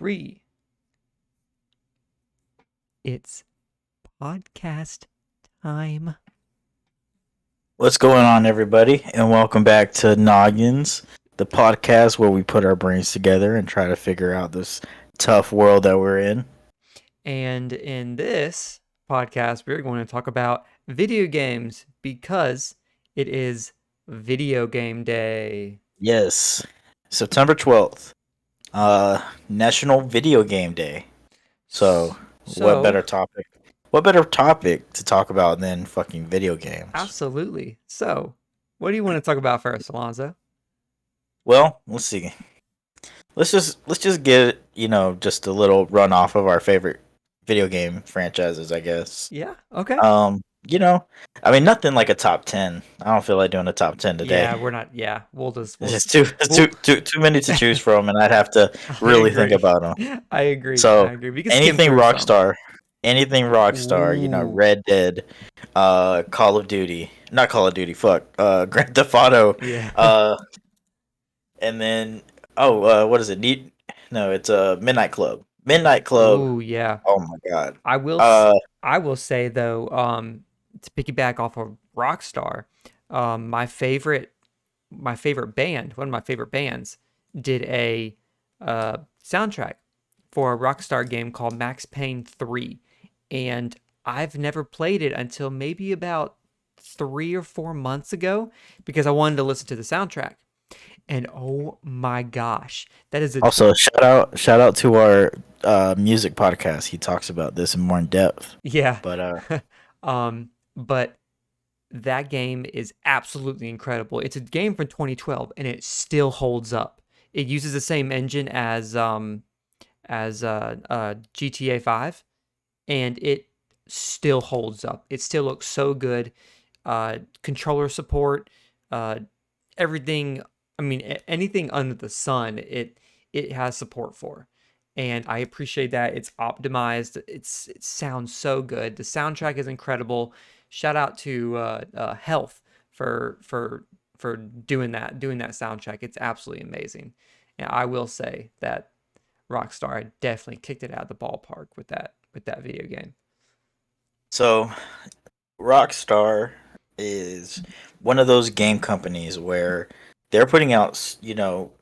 3. It's podcast time. What's going on, everybody? And welcome back to Noggins, the podcast where we put our brains together and try to figure out this tough world that we're in. And in this podcast, we're going to talk about video games because it is video game day. Yes, September 12th, National Video Game Day. So, what So, better topic? What better topic to talk about than fucking video games? absolutely. So, what do you want to talk about first, Alonzo? Well, let's see. Let's just get just a little run off of our favorite video game franchises, I guess. Yeah, okay. Um, you know, I mean, nothing like a top 10. I don't feel like doing a top 10 Yeah, today. we're not. Yeah, we'll just. It's We'll. just too many to choose from, and I'd have to I really think agree. about them. I agree. I So agree. We can skim anything through some. Rockstar, anything Rockstar, Ooh. Red Dead, Call of Duty, not Call of Duty, fuck, Grand Theft Auto, Yeah. uh, and then what is it? No, it's a Midnight Club. Midnight Club. Ooh, yeah. Oh my god. I will s- Uh, I will say though, to piggyback off of Rockstar, my favorite band, one of my favorite bands, did a soundtrack for a Rockstar game called Max Payne 3, and I've never played it until maybe about 3 or 4 months ago because I wanted to listen to the soundtrack. And oh my gosh, that is a Also, shout out to our music podcast. He talks about this in more in depth. yeah. But But that game is absolutely incredible. It's a game from 2012 and it still holds up. It uses the same engine as GTA 5 and it still holds up. It still looks so good. Controller support, uh, everything. I mean, anything under the sun, it has support for, and I appreciate that. It's optimized. It sounds so good. The soundtrack is incredible. Shout out to Health for doing that soundtrack. It's absolutely amazing. And I will say that Rockstar definitely kicked it out of the ballpark with that video game. so Rockstar is one of those game companies where they're putting out,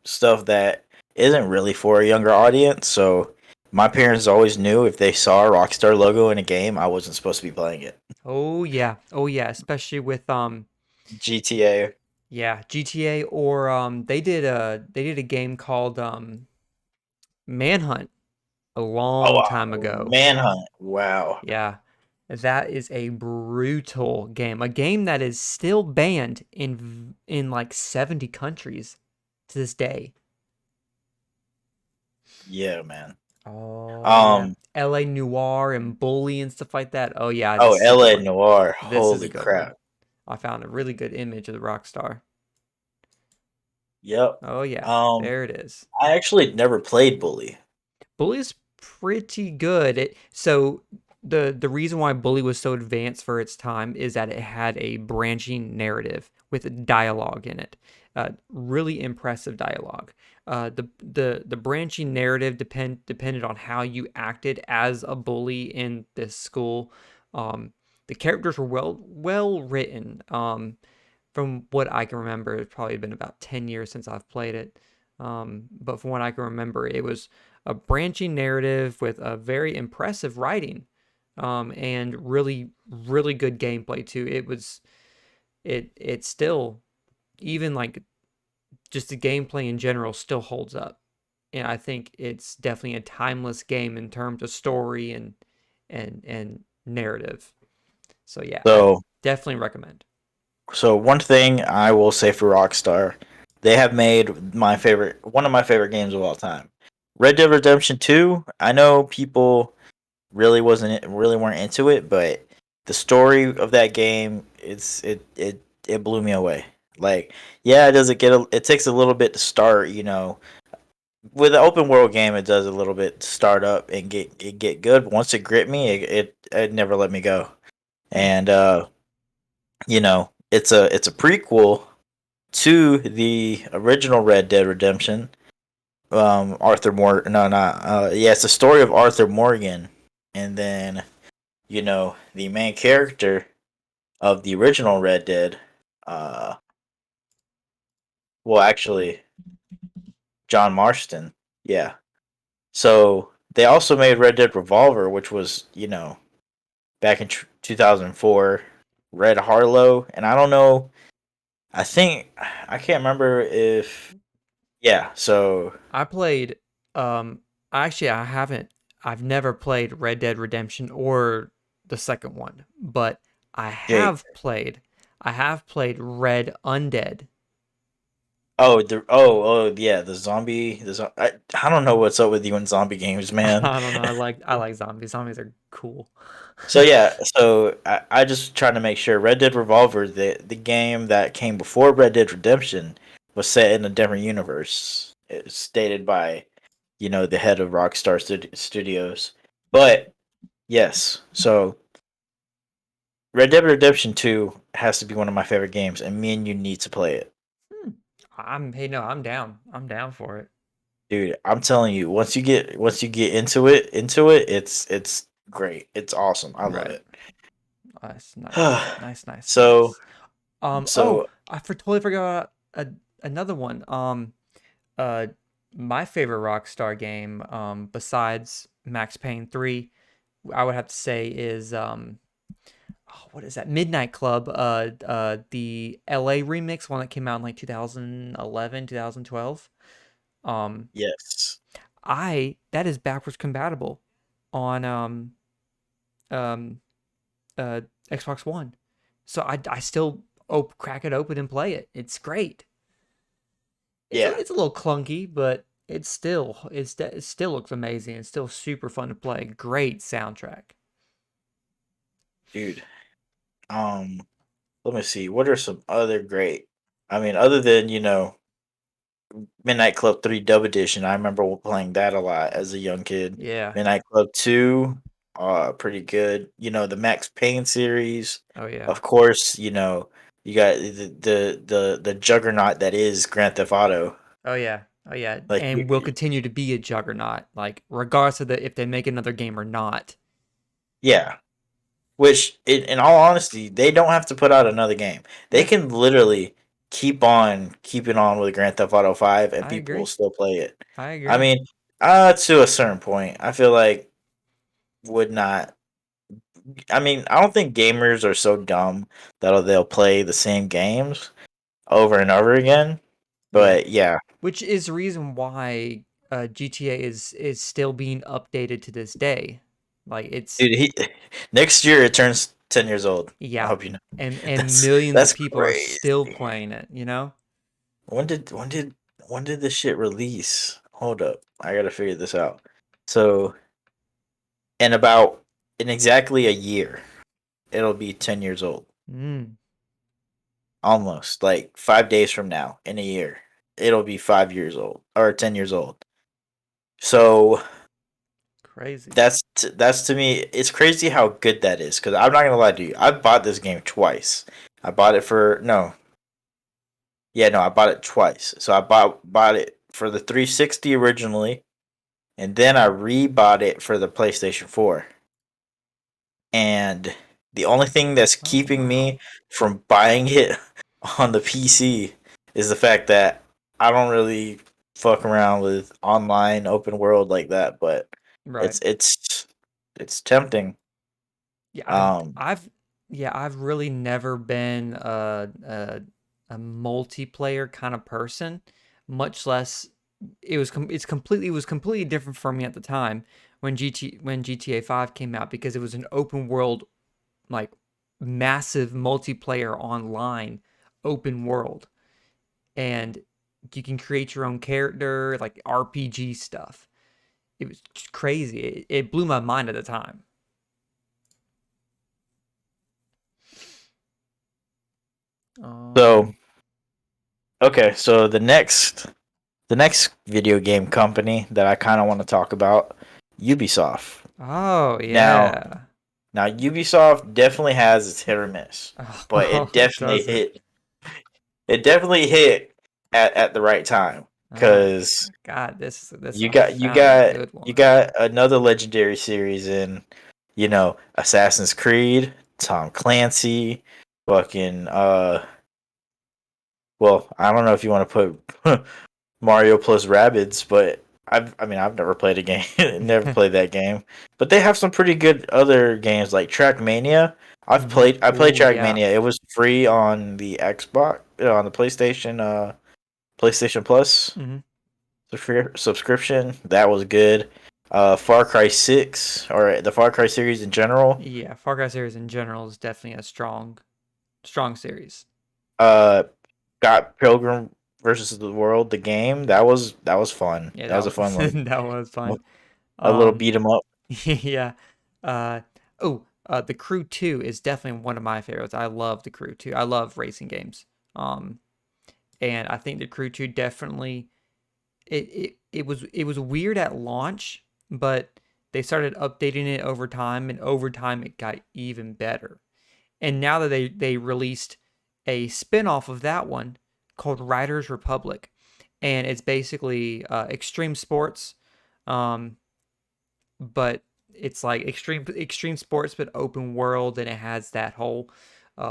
stuff that isn't really for a younger audience. So my parents always knew if they saw a Rockstar logo in a game, I wasn't supposed to be playing it. Oh yeah. Oh yeah, especially with GTA. yeah, GTA or they did a game called Manhunt a Oh, long time wow. ago. Manhunt. Wow. Yeah. That is a brutal game. A game that is still banned in like 70 countries to this day. Yeah, man. Oh yeah. Um, LA Noir and Bully and stuff like that. Oh yeah, Oh, this is a good LA one. Noir. This is a Holy good one. crap. I found a really good image of the Rockstar. Yep. Oh yeah, Um, there it is. I actually never played Bully. Bully is pretty good. So the reason why Bully was so advanced for its time is that it had a branching narrative with dialogue in it. Really impressive dialogue. The branching narrative depended on how you acted as a bully in this school. Um, the characters were well written. From what I can remember, it's probably been about 10 years since I've played it. But from what I can remember, it was a branching narrative with a very impressive writing, and really good gameplay too. It still, even like just the gameplay in general, still holds up, and I think it's definitely a timeless game in terms of story and narrative. So yeah, I So, definitely recommend. so one thing I will say for Rockstar, they have made one of my favorite games of all time. Red Dead Redemption 2. I know people really weren't into it, but the story of that game, it blew me away. Like, yeah, it takes a little bit to start, with an open world game, it does a little bit to start up and get good. But once it gripped me, it never let me go. And it's a prequel to the original Red Dead Redemption, Arthur Morgan. No, not. Yeah, it's the story of Arthur Morgan, and then the main character of the original Red Dead. Uh, well, actually, John Marston. Yeah. So they also made Red Dead Revolver, which was back in 2004. Red Harlow, and I don't know. I think I can't remember if yeah. So I played actually I haven't I've never played Red Dead Redemption or the second one, but I Jake. have played I have played Red Undead. Oh yeah, the zombie. I don't know what's up with you in zombie games, man. I don't know. I like zombies. Zombies are cool. So yeah, so I just trying to make sure Red Dead Revolver, the game that came before Red Dead Redemption, was set in a different universe. It's stated by the head of Rockstar Studios. But yes, so Red Dead Redemption 2 has to be one of my favorite games, and me and you need to play it. Hmm. Hey no, I'm down. I'm down for it. Dude, I'm telling you, once you get into it, it's great. It's awesome. I love Right. it. Nice, nice, nice, nice, so nice. so Totally forgot another one. Uh, my favorite Rockstar game, besides Max Payne 3, I would have to say is oh, what is that? Midnight Club, the LA remix, one that came out in like 2011, 2012. Um, yes. I that is backwards compatible on um uh Xbox One. So I still crack it open and play it. It's great. Yeah, It's a little clunky, but it still looks amazing. It's still super fun to play. Great soundtrack. dude. Um Let me see. What are some other great? I mean, other than Midnight Club 3 Dub Edition, I remember playing that a lot as a young kid. Yeah. Midnight Club 2, pretty good. The Max Payne series, Oh yeah. of course. You got the juggernaut that is Grand Theft Auto. Oh yeah. Oh yeah. Like, And will continue to be a juggernaut, like regardless of if they make another game or not. yeah. Which, in all honesty, they don't have to put out another game. They Yeah, can literally keep on keeping on with Grand Theft Auto 5, and I people will agree. still play it. I I agree. mean, to a certain point, I feel like would not. I mean, I don't think gamers are so dumb that they'll play the same games over and over again. Yeah. But yeah, Which is the reason why GTA is still being updated to this day. Like it's dude, next year it turns 10 years old. I yeah. hope you know. And That's millions of that's people are still crazy. playing it, you know? When did this shit release? Hold up, I gotta figure this out. So in about in exactly a year, it'll be 10 years old. Mm, Almost like 5 days from now, in a year, it'll be 5 years old or 10 years old. So crazy. that's to me, it's crazy how good that is. Because I'm not gonna lie to you, I bought this game twice. I bought it for no, yeah, no, I bought it twice. So I bought it for the 360 originally, and then I rebought it for the PlayStation 4. And the only thing that's Oh keeping wow. me from buying it on the PC is the fact that I don't really fuck around with online open world like that, but Right. it's tempting. Yeah, Um I've really never been a multiplayer kind of person, much less it was completely different for me at the time when GTA 5 came out because it was an open world, like massive multiplayer online open world, and you can create your own character, like RPG stuff. It was just crazy. It blew my mind at the time. so Um okay, so the next video game company that I kind of want to talk about, Ubisoft. Oh, Now, yeah. now Ubisoft definitely has its hit or miss, but Oh, does it? it definitely hit at the right time. Oh because God, this you I got you found a got good you one. got another legendary series in, Assassin's Creed, Tom Clancy, fucking well, I don't know if you want to put Mario plus Rabbids, but I've never played a game, never played that game. But they have some pretty good other games like Trackmania. I played Oh yeah. Trackmania. It was free on the Xbox, on the PlayStation Plus hmm subscription. That was good. Far Cry 6 or the Far Cry series in general. Yeah, Far Cry series in general is definitely a strong series. Uh, got Pilgrim versus the World, the game. That was fun. Yeah, That was a fun little that was fun. a little Um, beat 'em up. yeah. Uh, the Crew 2 is definitely one of my favorites. I love the Crew 2. I love racing games. Um, and I think the Crew 2 definitely it was weird at launch, but they started updating it over time, and over time it got even better. And now that they released a spin-off of that one called Riders Republic, and it's basically extreme sports, um, but it's like extreme sports but open world, and it has that whole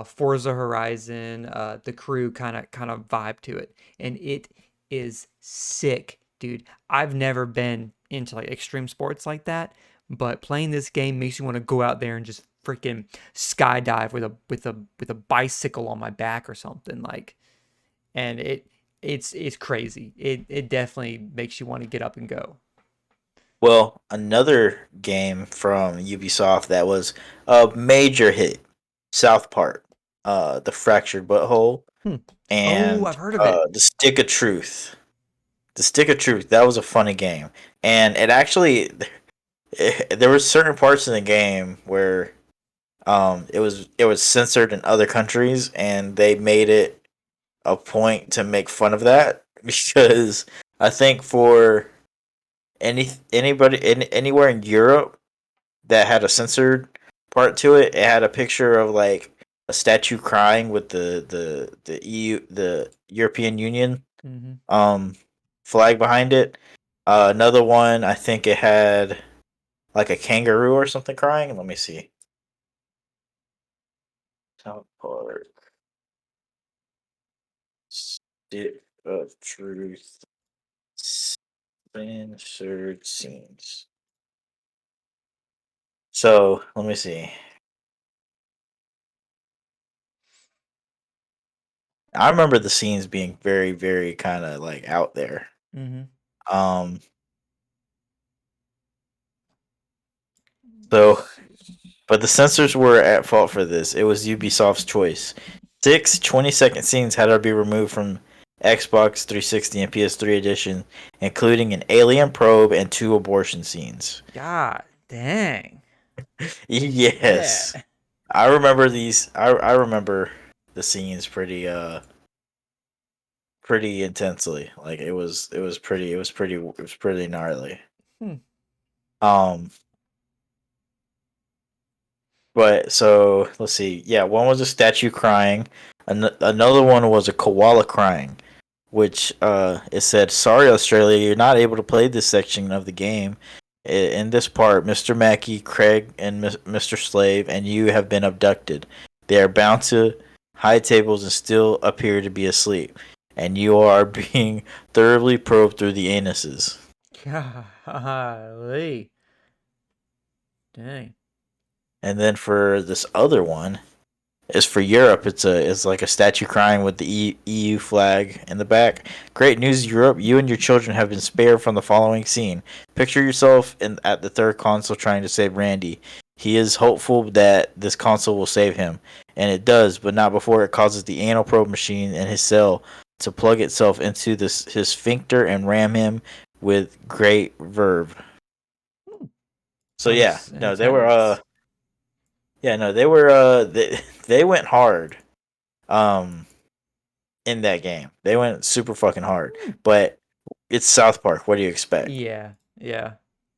Forza Horizon, the Crew kind of vibe to it, and it is sick, dude. I've never been into like extreme sports like that, but playing this game makes you want to go out there and just freaking skydive with a bicycle on my back or something like, and it's crazy. It definitely makes you want to get up and go. Well, another game from Ubisoft that was a major hit, South Park, The Fractured Butthole, Hmm. Oh, and I've heard of it. The Stick of Truth. The Stick of Truth, that was a funny game. And it actually, there were certain parts in the game where it was censored in other countries, and they made it a point to make fun of that because I think for anywhere in Europe that had a censored part to it. It had a picture of like a statue crying with the EU, the European Union hmm um flag behind it. Another one, I think it had like a kangaroo or something crying. Let me see. South Park Stick of Truth censored scenes. So let me see. I remember the scenes being very, very kind of like out there. hmm Um, so but the censors were at fault for this. It was Ubisoft's choice. 6 20-second scenes had to be removed from Xbox 360 and PS3 edition, including an alien probe and 2 abortion scenes. God dang. Yes. Shit. I remember these I remember the scenes pretty intensely. Like it was pretty gnarly. Hmm. Um But so let's see. Yeah, one was a statue crying. Another one was a koala crying, which it said, "Sorry, Australia, you're not able to play this section of the game. In this part, Mr. Mackey, Craig, and Mr. Slave and you have been abducted. They are bound to high tables and still appear to be asleep, and you are being thoroughly probed through the anuses." Golly. Dang. And then for this other one, is for Europe. It's like a statue crying with the EU flag in the back. Great news, Europe! You and your children have been spared from the following scene. Picture yourself at the third console trying to save Randy. He is hopeful that this console will save him, and it does, but not before it causes the anal probe machine in his cell to plug itself into his sphincter and ram him with great verve. Hmm. So yeah, Sounds no, they were intense. yeah, no, they were they went hard. Um, in that game. They went super fucking hard. Hmm. But it's South Park. What do you expect? Yeah. Yeah.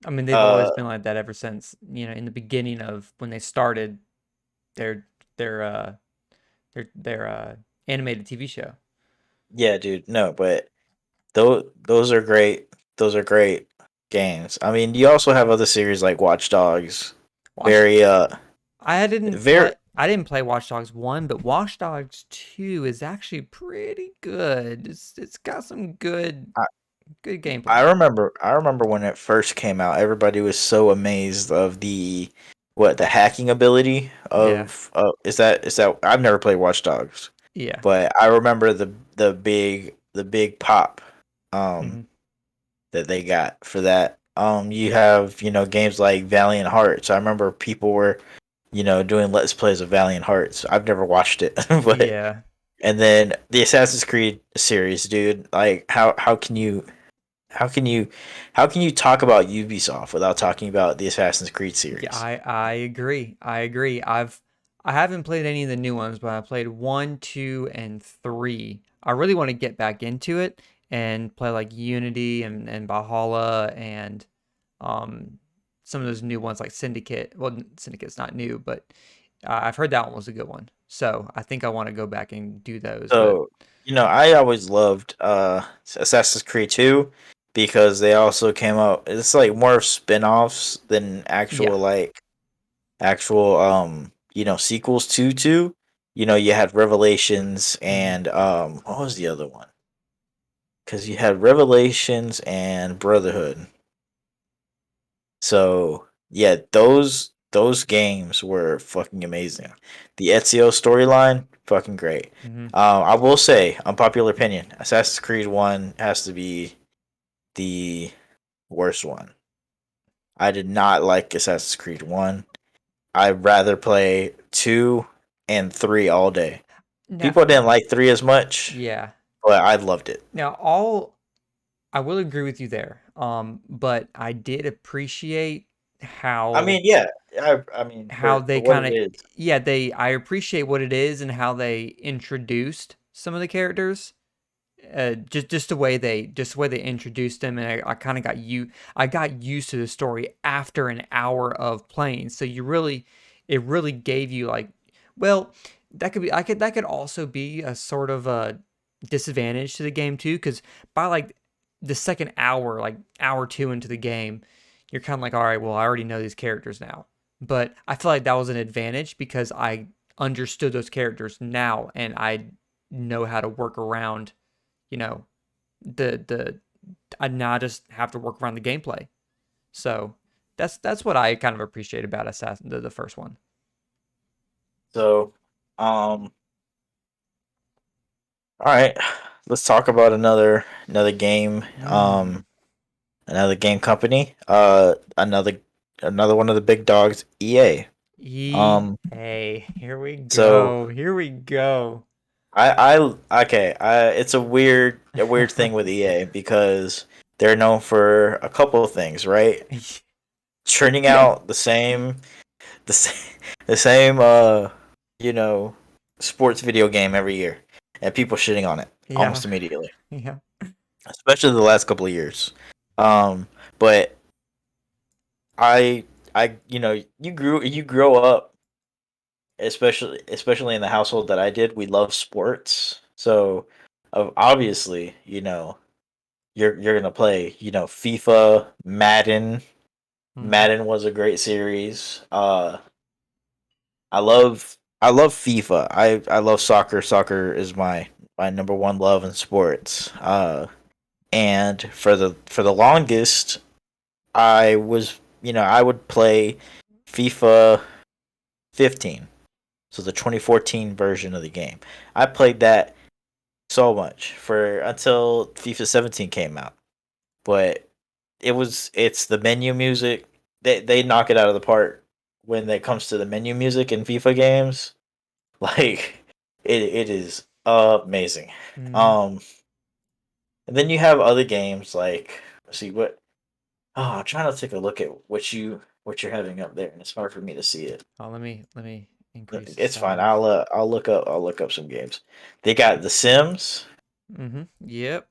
I mean, they've always Uh, been like that ever since, in the beginning of when they started their their uh their animated TV show. yeah, dude. No, but those are great. Those are great games. I mean, you also have other series like Watch Dogs. Watch Very very. I didn't play Watch Dogs 1, but Watch Dogs 2 is actually pretty good. It's got some good I gameplay. remember I remember when it first came out, everybody was so amazed of the what the hacking ability Yeah. of is that I've never played Watch Dogs, Yeah. but I remember the big pop um Hmm. that they got for that. You have, games like Valiant Hearts. I remember people were, doing let's plays of Valiant Hearts. I've never watched it, but Yeah. and then the Assassin's Creed series, dude. Like how can you how can you talk about Ubisoft without talking about the Assassin's Creed Yeah, series? I agree. I agree. I haven't played any of the new ones, but I played 1, 2, and 3. I really want to get back into it and play like Unity and Valhalla and um some of those new ones like Syndicate. Well, Syndicate's not new, but I've heard that one was a good one. So I think I want to go back and do those. But So, I always loved Assassin's Creed 2 because they also came out it's like more of spin-offs than yeah. actual sequels to 2. You had Revelations Hmm. and what was the other one? Cuz you had Revelations and Brotherhood. So yeah, those games were fucking amazing. The Ezio storyline, fucking great. Hmm. I will say, unpopular opinion, Assassin's Creed One has to be the worst one. I did not like Assassin's Creed One. I'd rather play 2 and 3 all day. Now, People didn't like 3 as much, yeah. but I loved it. Now all I will agree with you there. But I did appreciate I how mean, yeah, I mean for they what kind it of is. yeah, they I appreciate what it is and how they introduced some of the characters. Just the way they introduced them, and I kind of I got used to the story after an hour of playing. So it really gave you like, well, that could also be a sort of a disadvantage to the game too, because by like the second hour, like hour two into the game, you're kind of like, all right, well, I already know these characters now. But I feel like that was an advantage because I understood those characters now, and I know how to work around, you know, the I now just have to work around the gameplay. So that's what I kind of appreciate about Assassin the first one. So, um all right, let's talk about another game. Mm. Another game company. Another one of the big dogs, EA. EA. Here we So go. Here we go. okay. It's a weird thing with EA because they're known for a couple of things, right? Churning out the same, the same, you know, sports video game every year, and people shitting on it Yeah. almost immediately, Yeah. especially the last couple of years. But you grow up, especially in the household that I did. We love sports, so obviously, you're gonna play, FIFA, Madden. Hmm. Madden was a great series. I love FIFA. I love soccer. Soccer is my number one love in sports. And for the longest, I would play FIFA 15. So the 2014 version of the game. I played that so much for until FIFA 17 came out. But it's the menu music. They knock it out of the park when it comes to the menu music in FIFA games. Like it is amazing. Hmm. Um and then you have other games like, let's see what. Oh, I'm trying to take a look at what you're having up there, and it's hard for me to see it. Oh, let me increase the It's fine. size. I'll look up some games. They got The Sims. Hmm. Yep.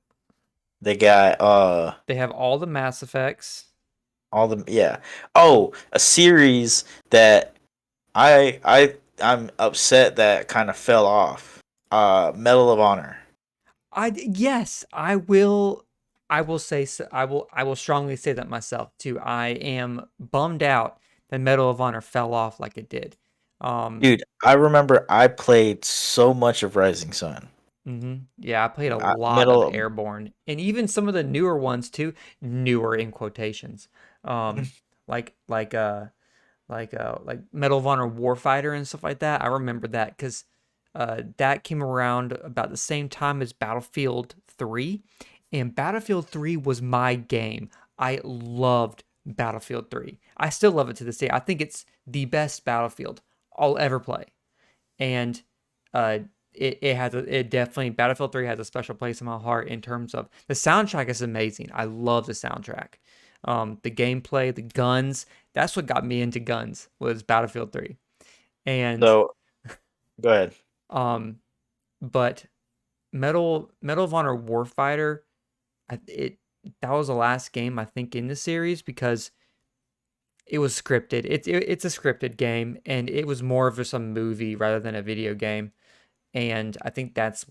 They got They have all the Mass Effects. all the yeah. Oh, a series that I'm upset that kind of fell off. Medal of Honor. Yes, I will. I will say I will strongly say that myself too. I am bummed out that Medal of Honor fell off like it did. Um, Dude, I remember I played so much of Rising Sun. yeah, I played a I, lot of middle, Airborne and even some of the newer ones too. Newer in quotations. Um, like like uh like Medal of Honor Warfighter and stuff like that. I remember that because that came around about the same time as Battlefield 3, and Battlefield 3 was my game. I loved Battlefield 3. I still love it to this day. I think it's the best Battlefield I'll ever play, and uh, it definitely Battlefield 3 has a special place in my heart in terms of the soundtrack is amazing. I love the soundtrack. The gameplay, the guns, that's what got me into guns was Battlefield 3. And so go ahead. um but Medal of Honor Warfighter, it that was the last game I think in the series because it was scripted. It's a scripted game and it was more of just a movie rather than a video game. And I think that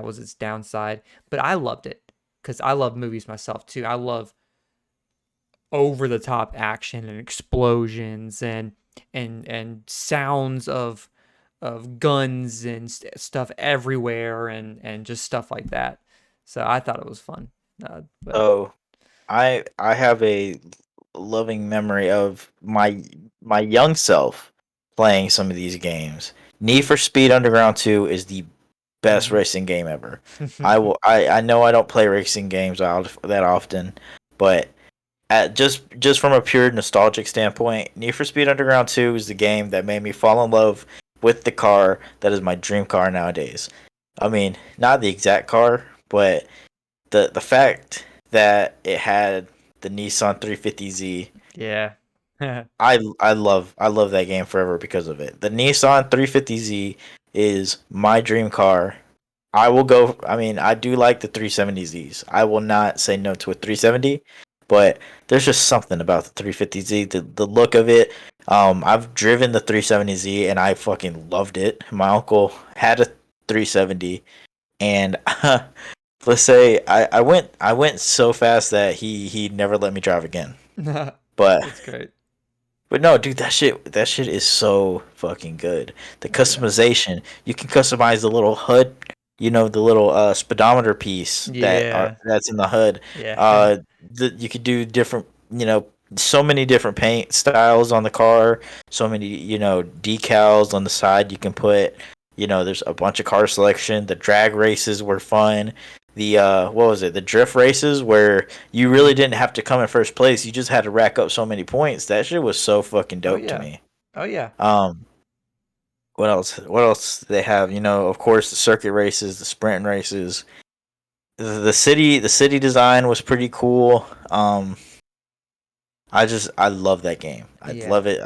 was its downside. But I loved it because I love movies myself too. I love over the top action and explosions and sounds of guns and stuff everywhere and just stuff like that. So I thought it was fun. But So I have a loving memory of my young self playing some of these games. Need for Speed Underground 2 is the best mhm. racing game ever. I know I don't play racing games that often, but just from a pure nostalgic standpoint, Need for Speed Underground 2 is the game that made me fall in love with the car that is my dream car nowadays. I mean, not the exact car, but the fact that it had the Nissan 350Z. Yeah. I love that game forever because of it. The Nissan 350Z is my dream car. I will go. I mean, I do like the 370Zs. I will not say no to a 370, but there's just something about the 350Z, the look of it. I've driven the 370Z and I fucking loved it. My uncle had a 370, and let's say I went so fast that he never let me drive again. But That's great. but no, dude, that shit is so fucking good. The Oh yeah. customization, you can customize the little HUD, the little speedometer piece Yeah. that's in the HUD. Yeah. You could do different, so many different paint styles on the car, so many, decals on the side you can put. There's a bunch of car selection. The drag races were fun. The what was it? The drift races where you really Mhm. didn't have to come in first place. You just had to rack up so many points. That shit was so fucking Oh dope to yeah. me. Oh yeah. Um, what else? What else do they have? Of course, the circuit races, the sprint races. The city design was pretty cool. I love that game. I Yeah. love it.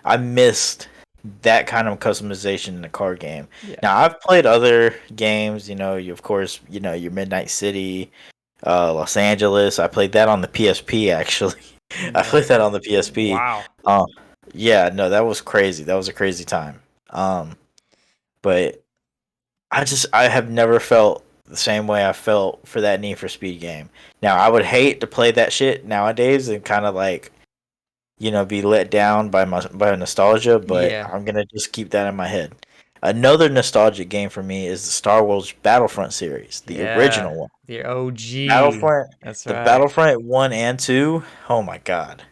I missed that kind of customization in a car game. Yeah. Now I've played other games. You of course your Midnight City, Los Angeles. I played that on the PSP actually. I played that on the PSP. Wow. Uh, yeah, no, that was crazy. That was a crazy time. But I have never felt the same way I felt for that Need for Speed game. Now I would hate to play that shit nowadays and kind of like be let down by nostalgia, but Yeah. I'm gonna just keep that in my head. Another nostalgic game for me is the Star Wars Battlefront series, the Yeah. original one. The OG. Battlefront, That's the right. Battlefront 1 and 2. Oh my god,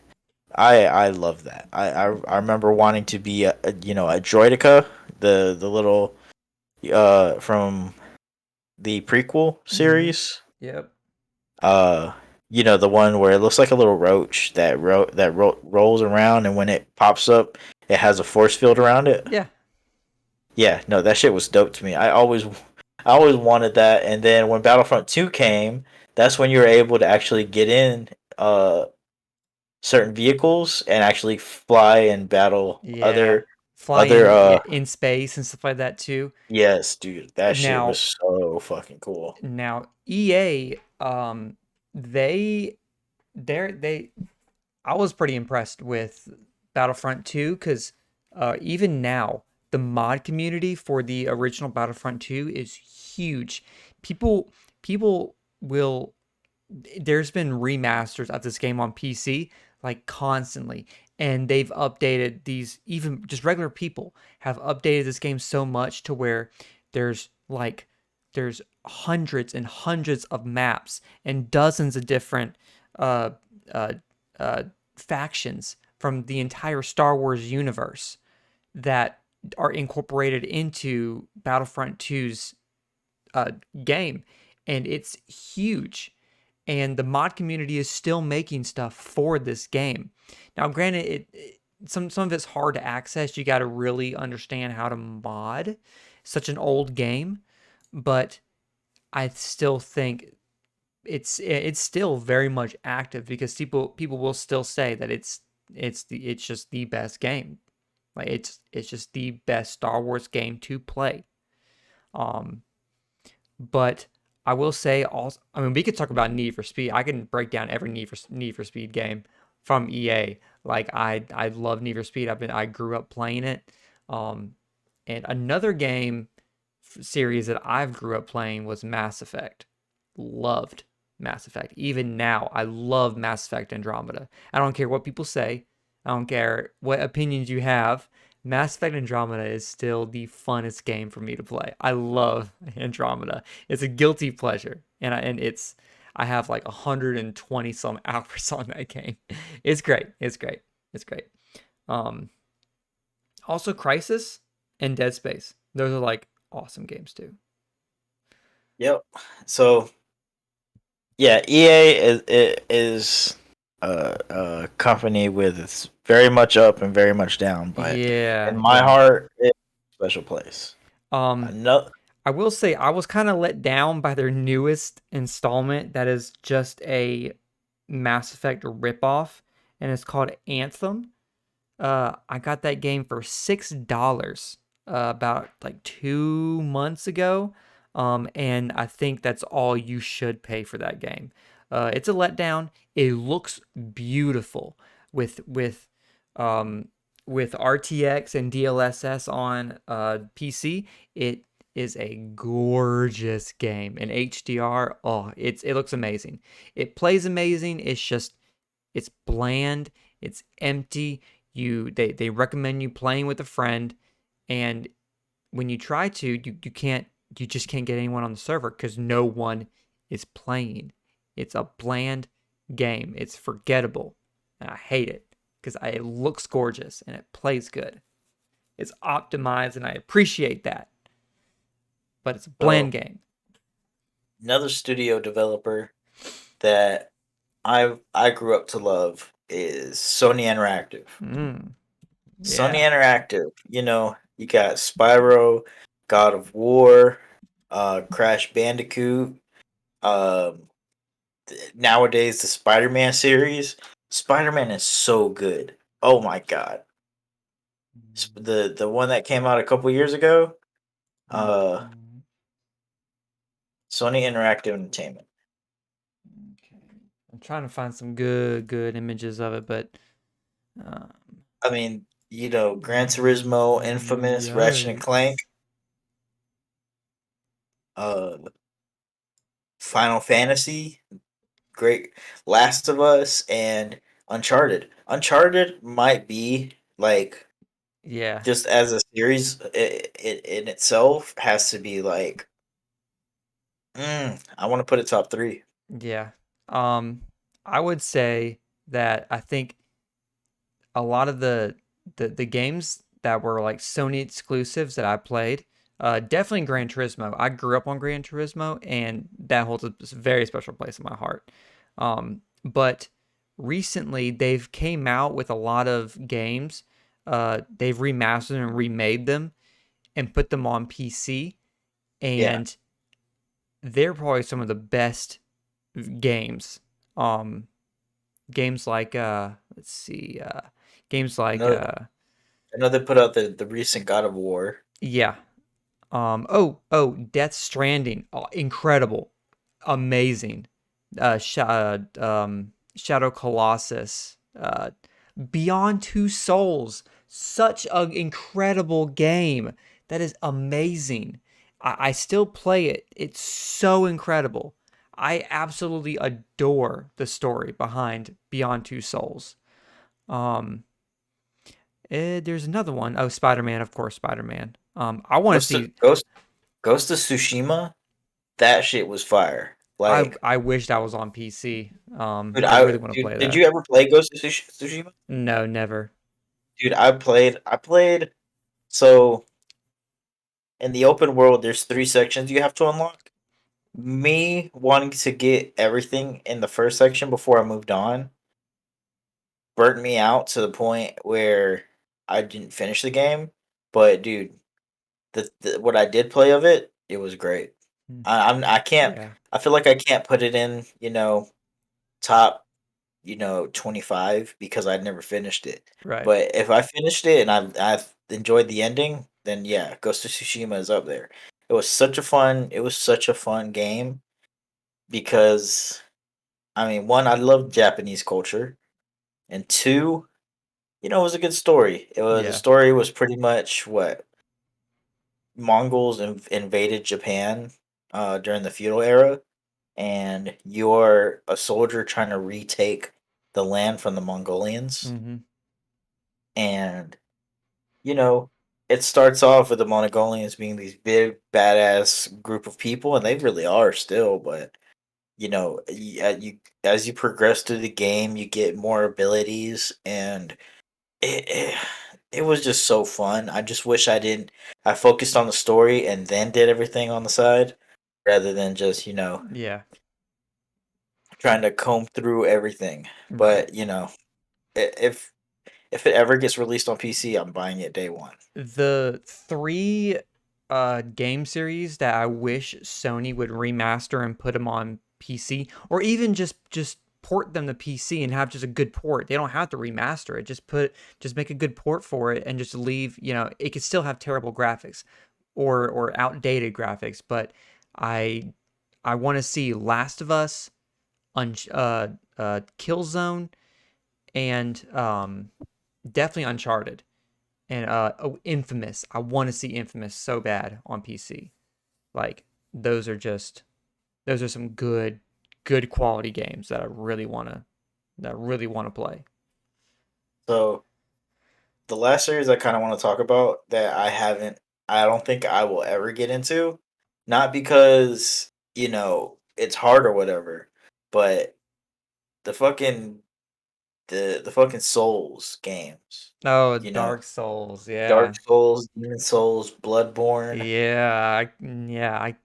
I love that. I remember wanting to be a droideka, the little from the prequel Mm-hmm. series. Yep. Uh, the one where it looks like a little roach rolls around, and when it pops up, it has a force field around it. Yeah. Yeah, no, that shit was dope to me. I always wanted that, and then when Battlefront 2 came, that's when you were able to actually get in uh certain vehicles and actually fly and battle Yeah. other Flying, yeah, in space and stuff like that too. yes, dude, that shit was Now, so fucking cool. EA, they they I was pretty impressed with Battlefront 2 because even now, the mod community for the original Battlefront 2 is huge. People will there's been remasters of this game on PC like constantly, and they've updated these. Even just regular people have updated this game so much to where there's like there's hundreds and hundreds of maps and dozens of different uh uh uh factions from the entire Star Wars universe that are incorporated into Battlefront 2's uh, game, and it's huge. And the mod community is still making stuff for this game. Now, granted, some of it's hard to access. You got to really understand how to mod such an old game, but I still think it's still very much active because people will still say that it's just the best game. Like it's just the best Star Wars game to play. Um, but I will say also, I mean, we could talk about Need for Speed. I can break down every Need for Speed game from EA. Like I love Need for Speed. I grew up playing it. Um, and another game series that I've grew up playing was Mass Effect. Loved Mass Effect. Even now, I love Mass Effect Andromeda. I don't care what people say. I don't care what opinions you have. Mass Effect Andromeda is still the funnest game for me to play. I love Andromeda. It's a guilty pleasure, and it's I have like 120 some hours on that game. It's great. It's great. It's great. Um, Also Crisis and Dead Space. Those are like awesome games too. Yep. So yeah, EA is a company with its very much up and very much down, but in Yeah, my yeah. heart, it's a special place. Um, No, I will say I was kind of let down by their newest installment that is just a Mass Effect ripoff, and it's called Anthem. I got that game for $6 about like 2 months ago. And I think that's all you should pay for that game. It's a letdown. It looks beautiful with with um with RTX and DLSS on PC. It is a gorgeous game. And HDR, oh, it looks amazing. It plays amazing. It's bland, it's empty. They recommend you playing with a friend, and when you try to, you just can't get anyone on the server because no one is playing. It's a bland game. It's forgettable. And I hate it because it looks gorgeous and it plays good. It's optimized and I appreciate that, but it's a bland so game. another studio developer that I grew up to love is Sony Interactive. Mm, Sony yeah. Interactive, you got Spyro, God of War, Crash Bandicoot, um, nowadays the Spider-Man series. Spider-Man is so good. Oh my god. The one that came out a couple years ago, uh Sony Interactive Entertainment. Okay. I'm trying to find some good images of it, but um, I mean, Gran Turismo, Infamous, Ratchet and Clank, yikes. uh Final Fantasy, great Last of Us, and Uncharted. Uncharted might be like Yeah, just as a series it in itself has to be like I want to put it top 3. yeah. Um, I would say that I think a lot of the games that were like Sony exclusives that I played, definitely Gran Turismo. I grew up on Gran Turismo, and that holds a very special place in my heart. But recently they've came out with a lot of games. They've remastered and remade them and put them on PC, Yeah. and they're probably some of the best games. Um, Games like let's see, games I like know I know they put out the recent God of War. yeah. Death Stranding, oh, incredible, amazing. Shadow Colossus, Beyond Two Souls, such an incredible game. That is amazing. I still play it. It's so incredible. I absolutely adore the story behind Beyond Two Souls. Um, there's another one. Oh, Spider Man, of course, Spider Man. I want to Ghost of, see. Ghost Ghost of Tsushima, that shit was fire. Like, I wish that was on PC. dude, I really want to play did that. you ever play Ghost of Tsushima? No, never. Dude, I played. So in the open world, there's three sections you have to unlock. Me wanting to get everything in the first section before I moved on burnt me out to the point where I didn't finish the game. But dude, the what I did play of it, it was great. Hmm. I can't. Yeah, I feel like I can't put it in. Top 25 because I'd never finished it. right. But if I finished it and I've enjoyed the ending, then yeah, Ghost of Tsushima is up there. It was such a fun game because I mean, one, I love Japanese culture, and two, it was a good story. The Yeah. story was pretty much what Mongols invaded Japan during the feudal era, and you're a soldier trying to retake the land from the Mongolians. Mm-hmm. And, you know, it starts off with the Mongolians being these big, badass group of people, and they really are still, but, as you progress through the game, you get more abilities, and it, it, it was just so fun. I just wish I focused on the story and then did everything on the side rather than just, Yeah. trying to comb through everything. Right. But, if if it ever gets released on PC, I'm buying it day one. The three game series that I wish Sony would remaster and put them on PC, or even just port them to PC and have just a good port. They don't have to remaster it. Just make a good port for it and just leave. It could still have terrible graphics or outdated graphics, but I I want to see Last of Us, Killzone, and definitely Uncharted. And Infamous. I want to see Infamous so bad on PC. Like those are just those are some good quality games that I really want to play. So the last series I kind of want to talk about that I don't think I will ever get into, not because it's hard or whatever, but the fucking the fucking Souls games, Oh, you know, Dark Souls. Dark Yeah. Souls, Demon Souls, Bloodborne. I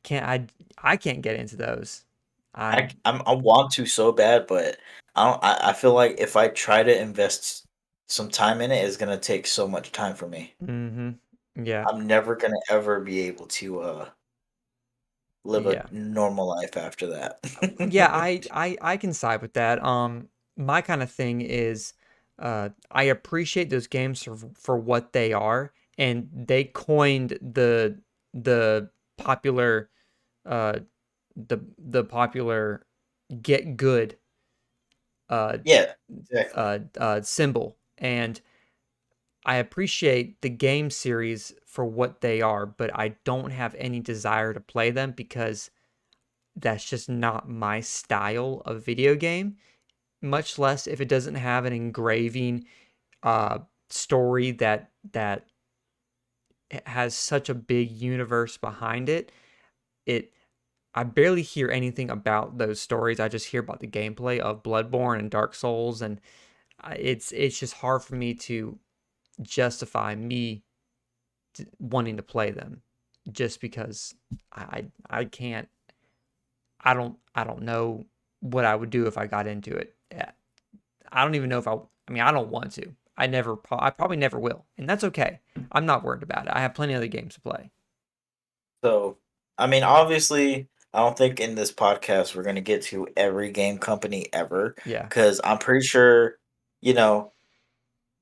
can't I can't get into those. I I want to so bad, but I don't. I feel like if I try to invest some time in it, it's gonna take so much time for me. mhm. Yeah. I'm never gonna ever be able to live a Yeah. normal life after Yeah, that. I can side with that. My kind of thing is, I appreciate those games for what they are, and they coined the popular uh the popular get good uh Yeah, exactly. symbol, and I appreciate the game series for what they are, but I don't have any desire to play them because that's just not my style of video game, much less if it doesn't have an engraving uh story that has such a big universe behind it. It I barely hear anything about those stories. I just hear about the gameplay of Bloodborne and Dark Souls, and it's just hard for me to justify me wanting to play them just because I can't. I don't know what I would do if I got into it. I don't even know if I mean, I don't want to. I probably never will, and that's okay. I'm not worried about it. I have plenty of other games to play. So, I mean, obviously, I don't think in this podcast we're gonna get to every game company ever, Yeah. because I'm pretty sure, you know,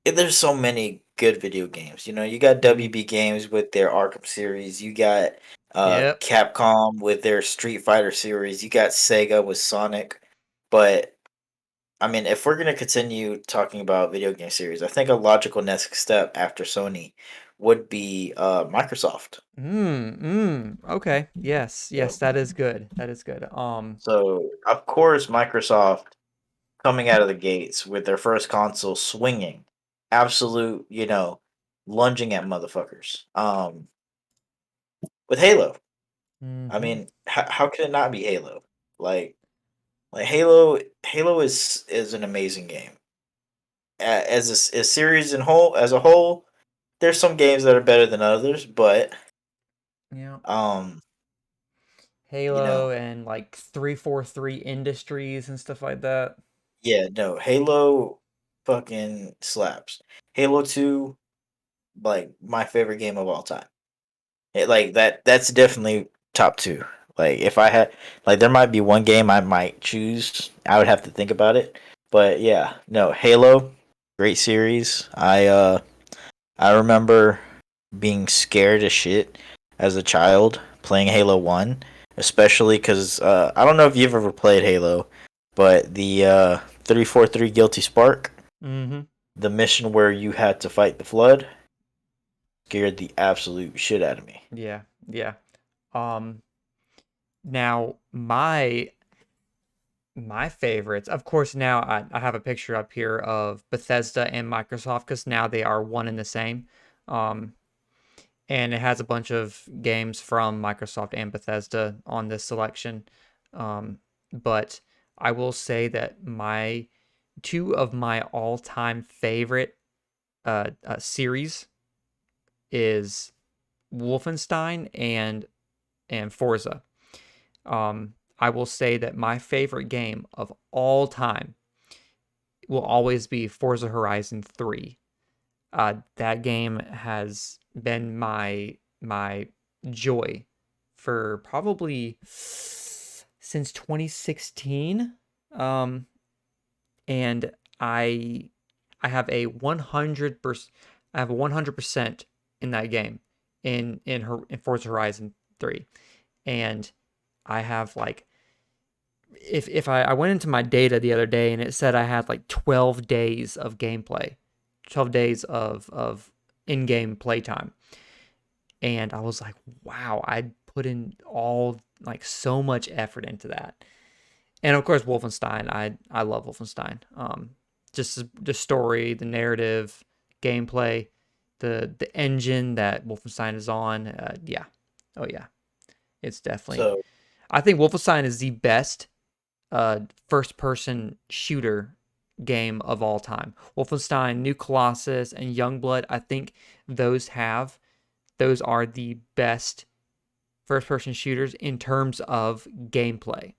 there's so many good video games. You got Mm. WB Games with their Arkham series. You got Yep. Capcom with their Street Fighter series. You got Sega with Sonic. But I mean, if we're gonna continue talking about video game series, I think a logical next step after Sony would be Microsoft. Okay. Yes, So, yes, that is good. That is good. so of course, Microsoft coming out of the gates with their first console swinging, absolute, lunging at motherfuckers. With Halo, I hmm mean, how could it not be Halo? Like, Halo is an amazing game. As a series as a whole, there's some games that are better than others, but Yeah. um, you know, Halo and like 343 Industries and stuff like that. yeah, no, Halo fucking slaps. Halo 2, like my favorite game of all time. Like that's definitely top 2. Like if I had like there might be one game I might choose. I would have to think about it. But yeah, no, Halo, great series. I remember being scared as shit as a child playing Halo 1, especially cuz I don't know if you've ever played Halo, but the 343 Guilty Spark, Mm-hmm. the mission where you had to fight the flood scared the absolute shit out of me. Yeah, yeah. Um, Now my favorites, of course, now I have a picture up here of Bethesda and Microsoft because now they are one and the same. Um, and it has a bunch of games from Microsoft and Bethesda on this selection. But I will say that my two of my all-time favorite series is Wolfenstein and Forza. I will say that my favorite game of all time will always be Forza Horizon 3. That game has been my joy for probably since 2016. Um, and I have a 100%. I have a 100% in that game in Forza Horizon 3, and I have like if I went into my data the other day and it said I had like 12 days of gameplay, 12 days of in-game playtime. And I was like, wow, I put in all like so much effort into that. And of course Wolfenstein, I love Wolfenstein. Just the story, the narrative, gameplay, the engine that Wolfenstein is on. Yeah. Oh yeah. It's definitely So I think Wolfenstein is the best first person shooter game of all time. Wolfenstein, New Colossus, and Youngblood, I think those are the best first person shooters in terms of gameplay.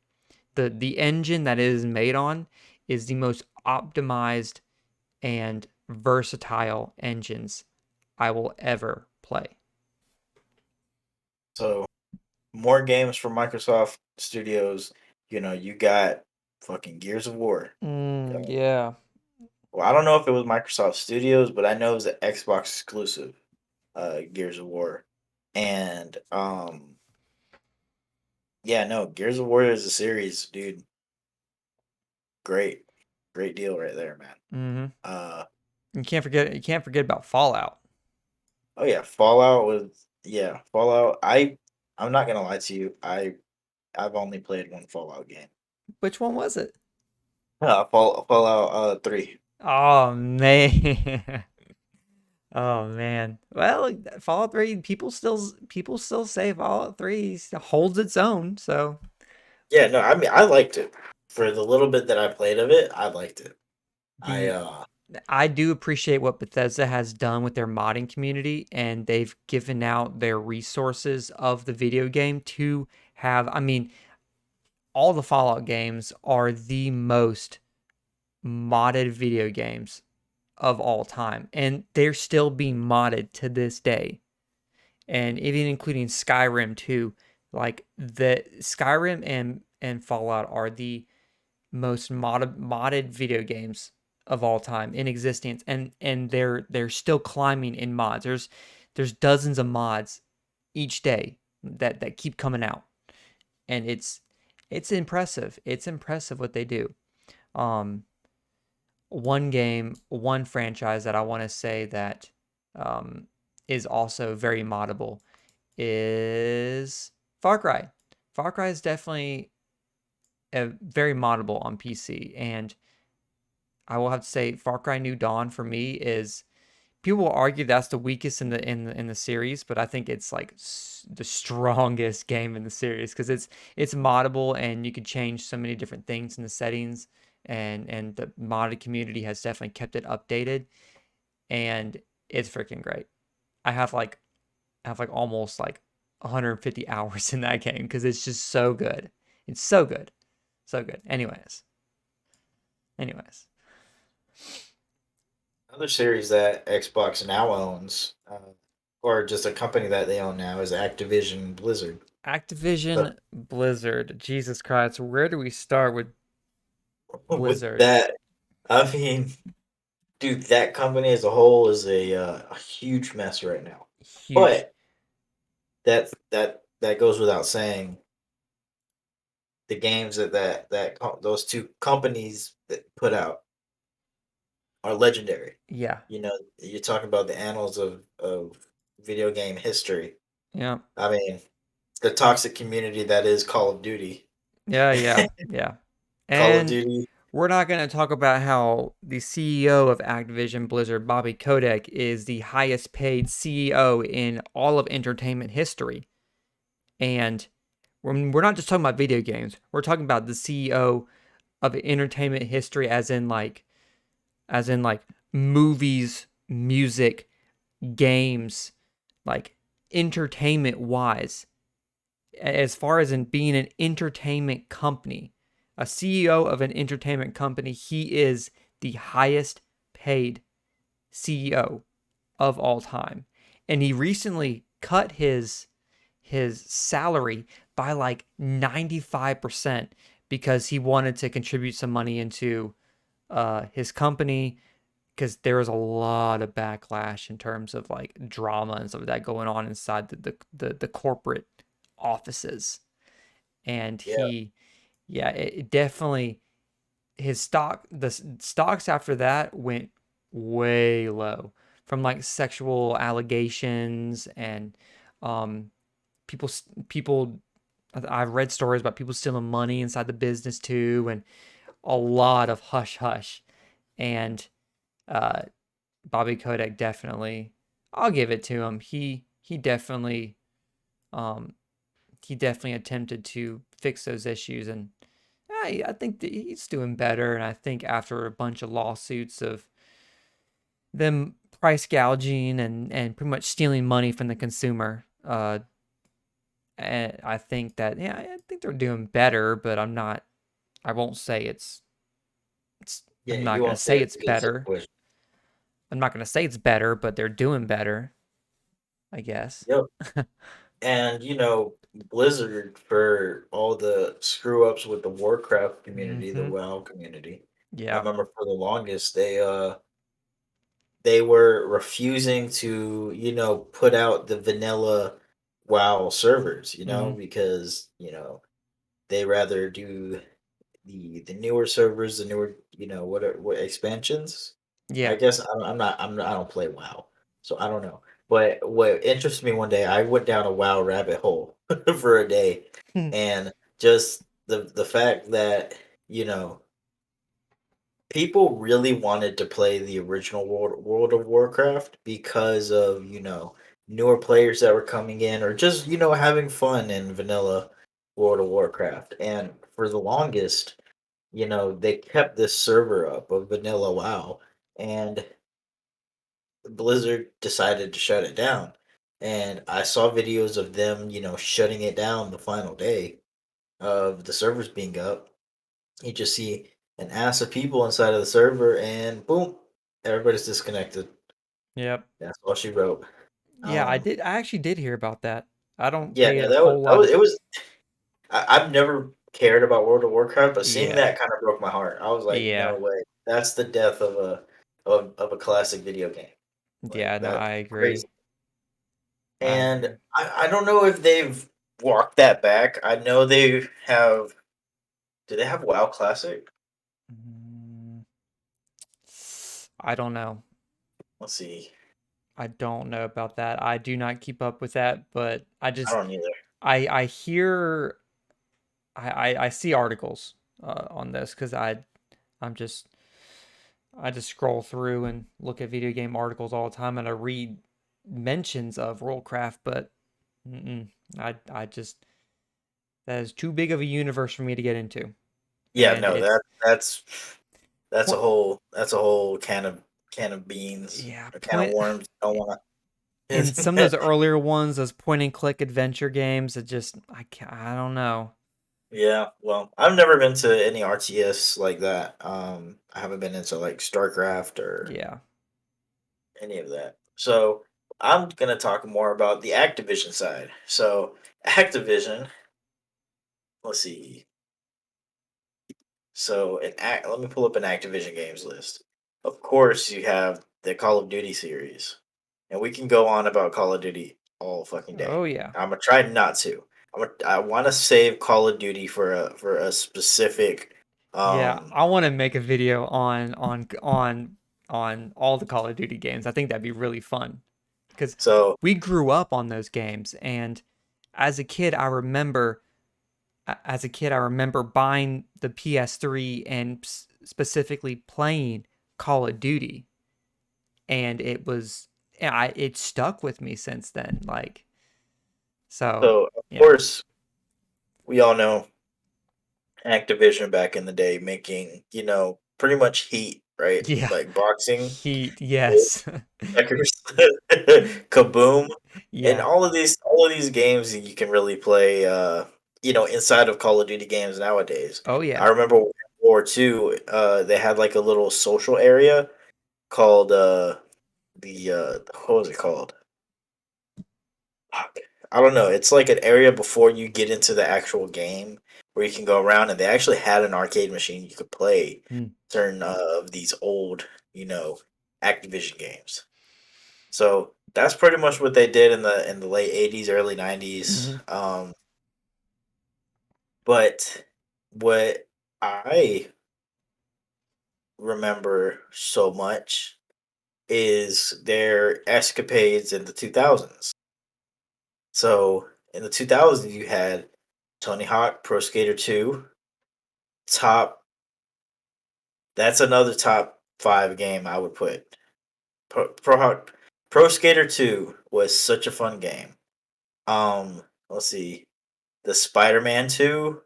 The engine that it is made on is the most optimized and versatile engines I will ever play. so more games from Microsoft Studios. You got fucking Gears of War. Yeah. Well, I don't know if it was Microsoft Studios, but I know it was an Xbox exclusive. Gears of War, and yeah, no, Gears of War is a series, dude. Great, great deal right there, man. hmm Uh, You can't forget about Fallout. oh yeah, Fallout was yeah, Fallout. I'm not gonna lie to you. I've only played one Fallout game. Which one was it? Fallout 3. Oh man. Oh man. Well, Fallout 3 people still say Fallout 3 holds its own, so Yeah, no, I mean I liked it. For the little bit that I played of it, I liked it. I the I do appreciate what Bethesda has done with their modding community and they've given out their resources of the video game to have I mean, all the Fallout games are the most modded video games of all time and they're still being modded to this day. And even including Skyrim too. Like the Skyrim and Fallout are the most modded video games of all time in existence, and they're still climbing in mods. There's dozens of mods each day that keep coming out, and it's impressive. It's impressive what they do. Um, one game, one franchise that I want to say that um, is also very moddable is Far Cry. Far Cry is definitely very moddable on PC, and I will have to say Far Cry New Dawn for me is people will argue that's the weakest in the series, but I think it's like the strongest game in the series because it's moddable and you could change so many different things in the settings, and the modded community has definitely kept it updated, and it's freaking great. I have like almost like 150 hours in that game because it's just so good. It's so good, so good. Anyways, Another series that Xbox now owns, or just a company that they own now, is Activision Blizzard. Activision But Blizzard. Jesus Christ, where do we start with with Blizzard? that, I mean, dude, that company as a whole is a huge mess right now. Huge. But that goes without saying. The games those two companies that put out are legendary. Yeah. You know, you're talking about the annals of video game history. Yeah. I mean, the toxic community that is Call of Duty. Yeah. Yeah. Yeah. Call of And Duty, we're not going to talk about how the CEO of Activision Blizzard, Bobby Kotick, is the highest paid CEO in all of entertainment history. And we're not just talking about video games. We're talking about the CEO of entertainment history as in like movies, music, games, like entertainment wise. As far as in being an entertainment company, a CEO of an entertainment company, he is the highest paid CEO of all time. And he recently cut his salary by like 95% because he wanted to contribute some money into his company because there was a lot of backlash in terms of like drama and stuff like that going on inside the corporate offices. And yeah, yeah, it definitely the stocks after that went way low from like sexual allegations and um people people I've read stories about people stealing money inside the business too, and a lot of hush hush. And uh Bobby Kotick definitely, I'll give it to him. Um he definitely attempted to fix those issues, and I think that he's doing better. And I think after a bunch of lawsuits of them price gouging and pretty much stealing money from the consumer, and I think that yeah, I think they're doing better. But I won't say it's. yeah. I'm You not gonna won't say say it's it's a good better. situation. I'm not gonna say it's better, but they're doing better, I guess. Yep. And Blizzard for all the screw ups with the Warcraft community, the Mm-hmm. WoW community. I Yeah. remember for the longest they were refusing to, put out the vanilla WoW servers, Mm-hmm. because, they rather do the newer servers, the newer, what expansions. I Yeah. guess I don't play WoW, so I don't know. But what interests me one day, I went down a WoW rabbit hole for a day, and just the fact that you know people really wanted to play the original World of Warcraft because of newer players that were coming in, or just having fun in vanilla World of Warcraft. And for the longest, they kept this server up of vanilla WoW, and Blizzard decided to shut it down. And I saw videos of them, shutting it down the final day of the servers being up. You just see an ass of people inside of the server, and boom, everybody's disconnected. Yep. That's all she wrote. Yeah, I Um, did. I actually did hear about that. I don't yeah, pay no, a whole that lot was of. it. I've never cared about World of Warcraft, but seeing Yeah. that kind of broke my heart. I was like, no Yeah. way, that's the death of a classic video game. Like Yeah. No, that's I crazy. agree. I And agree. I don't know if they've walked that back. I know they have. Do they have WoW Classic? Mm, I don't know. Let's see. I don't know about that. I do not keep up with that, but I don't either. I hear I see articles on this because I'm just I just scroll through and look at video game articles all the time, and I read mentions of Worldcraft, but mm-mm, I just that is too big of a universe for me to get into, Yeah, and no, it's that's a point whole can of beans, yeah a can of point. worms. Don't want In some of to. those earlier ones, those point and click adventure games, it just I can't, I don't know. Yeah, well, I've never been to any RTS like that. I haven't been into like StarCraft or Yeah. any of that. So I'm gonna talk more about the Activision side. So Activision, let's see. So let me pull up an Activision games list. Of course, you have the Call of Duty series, and we can go on about Call of Duty all fucking day. Oh yeah. I'm gonna try not to. I want to save Call of Duty for a specific. Yeah, Um, I want to make a video on all the Call of Duty games. I think that'd be really fun because so we grew up on those games, and as a kid, I remember buying the PS3 and specifically playing Call of Duty, and it stuck with me since then. Like so, of yeah, course we all know Activision back in the day making pretty much Heat, right? yeah, Like boxing, Heat, yes, checkers, kaboom, and yeah, all of these games that you can really play inside of Call of Duty games nowadays. oh I yeah, remember World War II, they had like a little social area called the what was it called? Fuck. I don't know. It's like an area before you get into the actual game where you can go around, and they actually had an arcade machine you could play mm, certain of these old, you know, Activision games. So that's pretty much what they did in the late '80s, early '90s. hmm But what I remember so much is their escapades in the 2000s. So in the 2000s, you had Tony Hawk Pro Skater 2, top. That's another top five game I would put. Pro Skater 2 was such a fun game. Let's see, the Spider-Man 2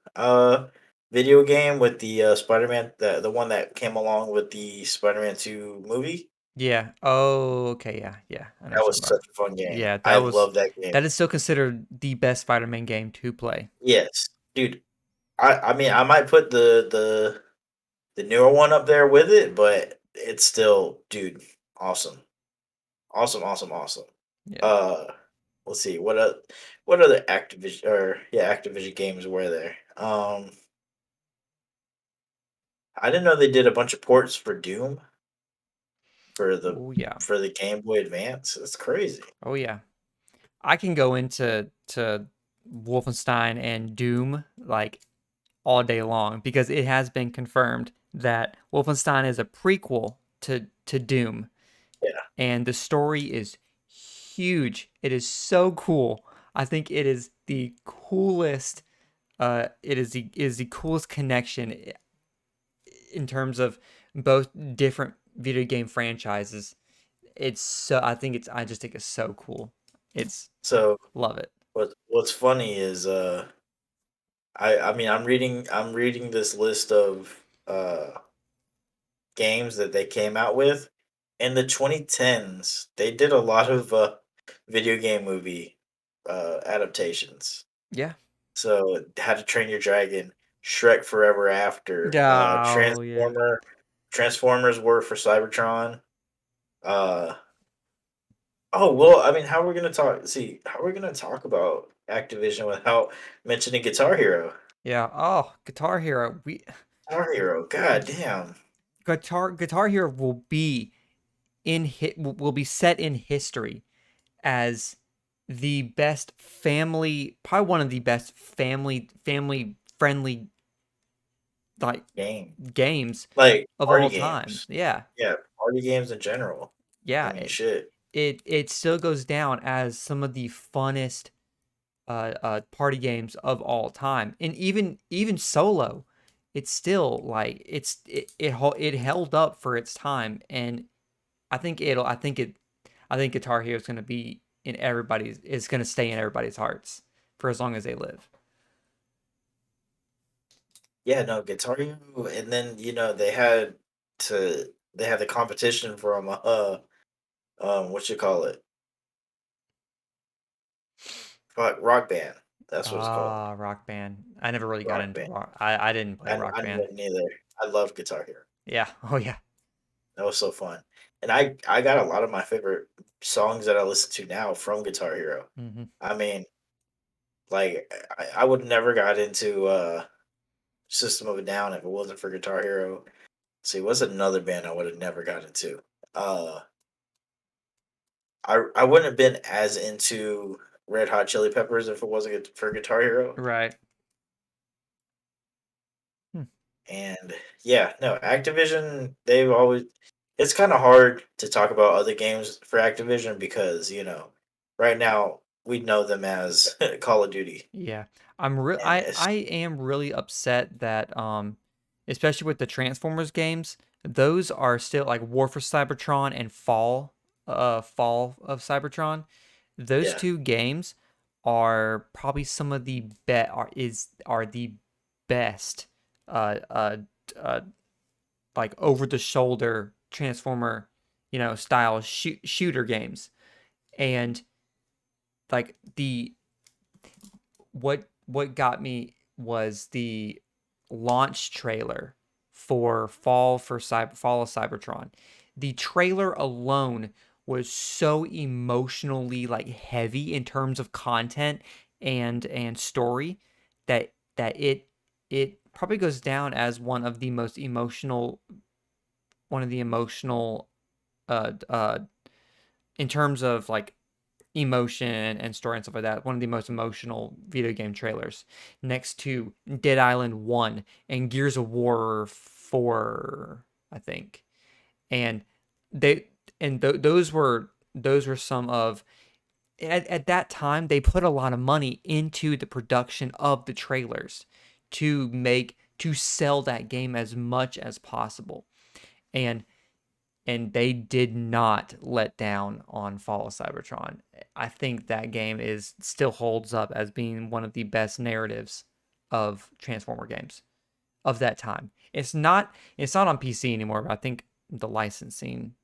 video game with the Spider-Man, the one that came along with the Spider-Man 2 movie. yeah. Oh, okay, yeah, yeah. I know what That you're talking was about. such a fun game. Yeah, I love that game. that is still considered the best Spider-Man game to play. Yes, dude. I mean, I might put the newer one up there with it, but it's still, dude, awesome. Awesome, awesome, awesome. Yeah. Uh let's see, what other Activision games were there? I didn't know they did a bunch of ports for Doom for Oh yeah. the Game Boy Advance. That's crazy. Oh yeah. I can go into to Wolfenstein and Doom like all day long because it has been confirmed that Wolfenstein is a prequel to Doom, Yeah. and the story is huge. It is so cool. I think it is the coolest. It is the coolest connection in terms of both different video game franchises. It's so I just think it's so cool. It's So love it. what's funny is I mean I'm reading this list of games that they came out with in the 2010s. They did a lot of video game movie adaptations. Yeah. So, How to Train Your Dragon, Shrek Forever After, Oh yeah. Transformers War for Cybertron. Uh, oh well, I mean, how are we gonna talk? See, how are we gonna talk about Activision without mentioning Guitar Hero? Yeah. Oh, Guitar Hero. We Guitar Hero, god damn. Guitar Hero will be will be set in history as the best family, probably one of the best family friendly like game, games like of party all time. games. Yeah, Yeah, party games in general. I yeah. mean, shit. It still goes down as some of the funnest party games of all time, and even solo, it's still like it held up for its time, and I think Guitar Hero is going to be in everybody's is going to stay in everybody's hearts for as long as they live. Yeah, no, Guitar Hero, and then they had the competition from what you call it, fuck, Rock Band. That's what it's called, Ah, Rock Band. I never really got Rock into Band. rock. I didn't play Rock I Band. didn't either. I love Guitar Hero. Yeah. Oh yeah. That was so fun, and I got a lot of my favorite songs that I listen to now from Guitar Hero. Hmm. I mean, like I would never got into System of a Down if it wasn't for Guitar Hero. See, what's another band I would have never got into? Uh, I wouldn't have been as into Red Hot Chili Peppers if it wasn't for Guitar Hero. Right. Hmm. And yeah, no, Activision, they've always it's kind of hard to talk about other games for Activision because, right now we know them as Call of Duty. Yeah. And it's I am really upset that especially with the Transformers games, those are still like War for Cybertron and Fall of Cybertron. Those yeah, two games are probably some of the bet are the best uh uh uh like over the shoulder Transformer, style shooter games. And like what got me was the launch trailer for Fall of Cybertron. The trailer alone was so emotionally like heavy in terms of content and story that it probably goes down as one of the emotional uh in terms of like emotion and story and stuff like that. One of the most emotional video game trailers, next to Dead Island 1 and Gears of War 4, I think. And they those were some of at that time they put a lot of money into the production of the trailers to sell that game as much as possible. And they did not let down on Fall of Cybertron. I think that game is still holds up as being one of the best narratives of Transformer games of that time. It's not on PC anymore, but I think the licensing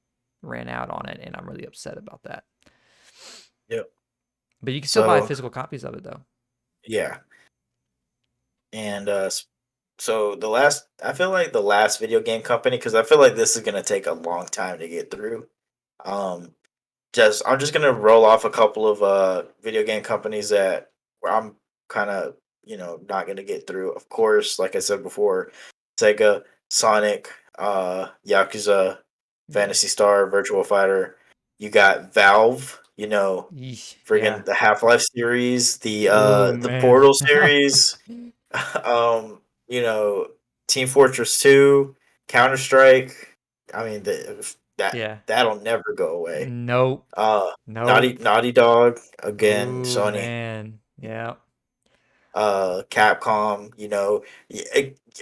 ran out on it and I'm really upset about that. yep. But you can still buy So physical copies of it though. yeah, and so I feel like the last video game company, because I feel like this is gonna take a long time to get through. Um, I'm just gonna roll off a couple of video game companies that where I'm kind of not gonna get through. Of course, like I said before, Sega, Sonic, Yakuza, Yeah. Fantasy Star, Virtual Fighter. You got Valve, Yeesh. friggin' Yeah. the Half-Life series, Oh the man. Portal series, um, you know, Team Fortress 2, Counter Strike. I mean, Yeah. that'll never go away. Nope. Uh, Nope. Naughty Dog again, Oh Sony. man. Yeah. Capcom.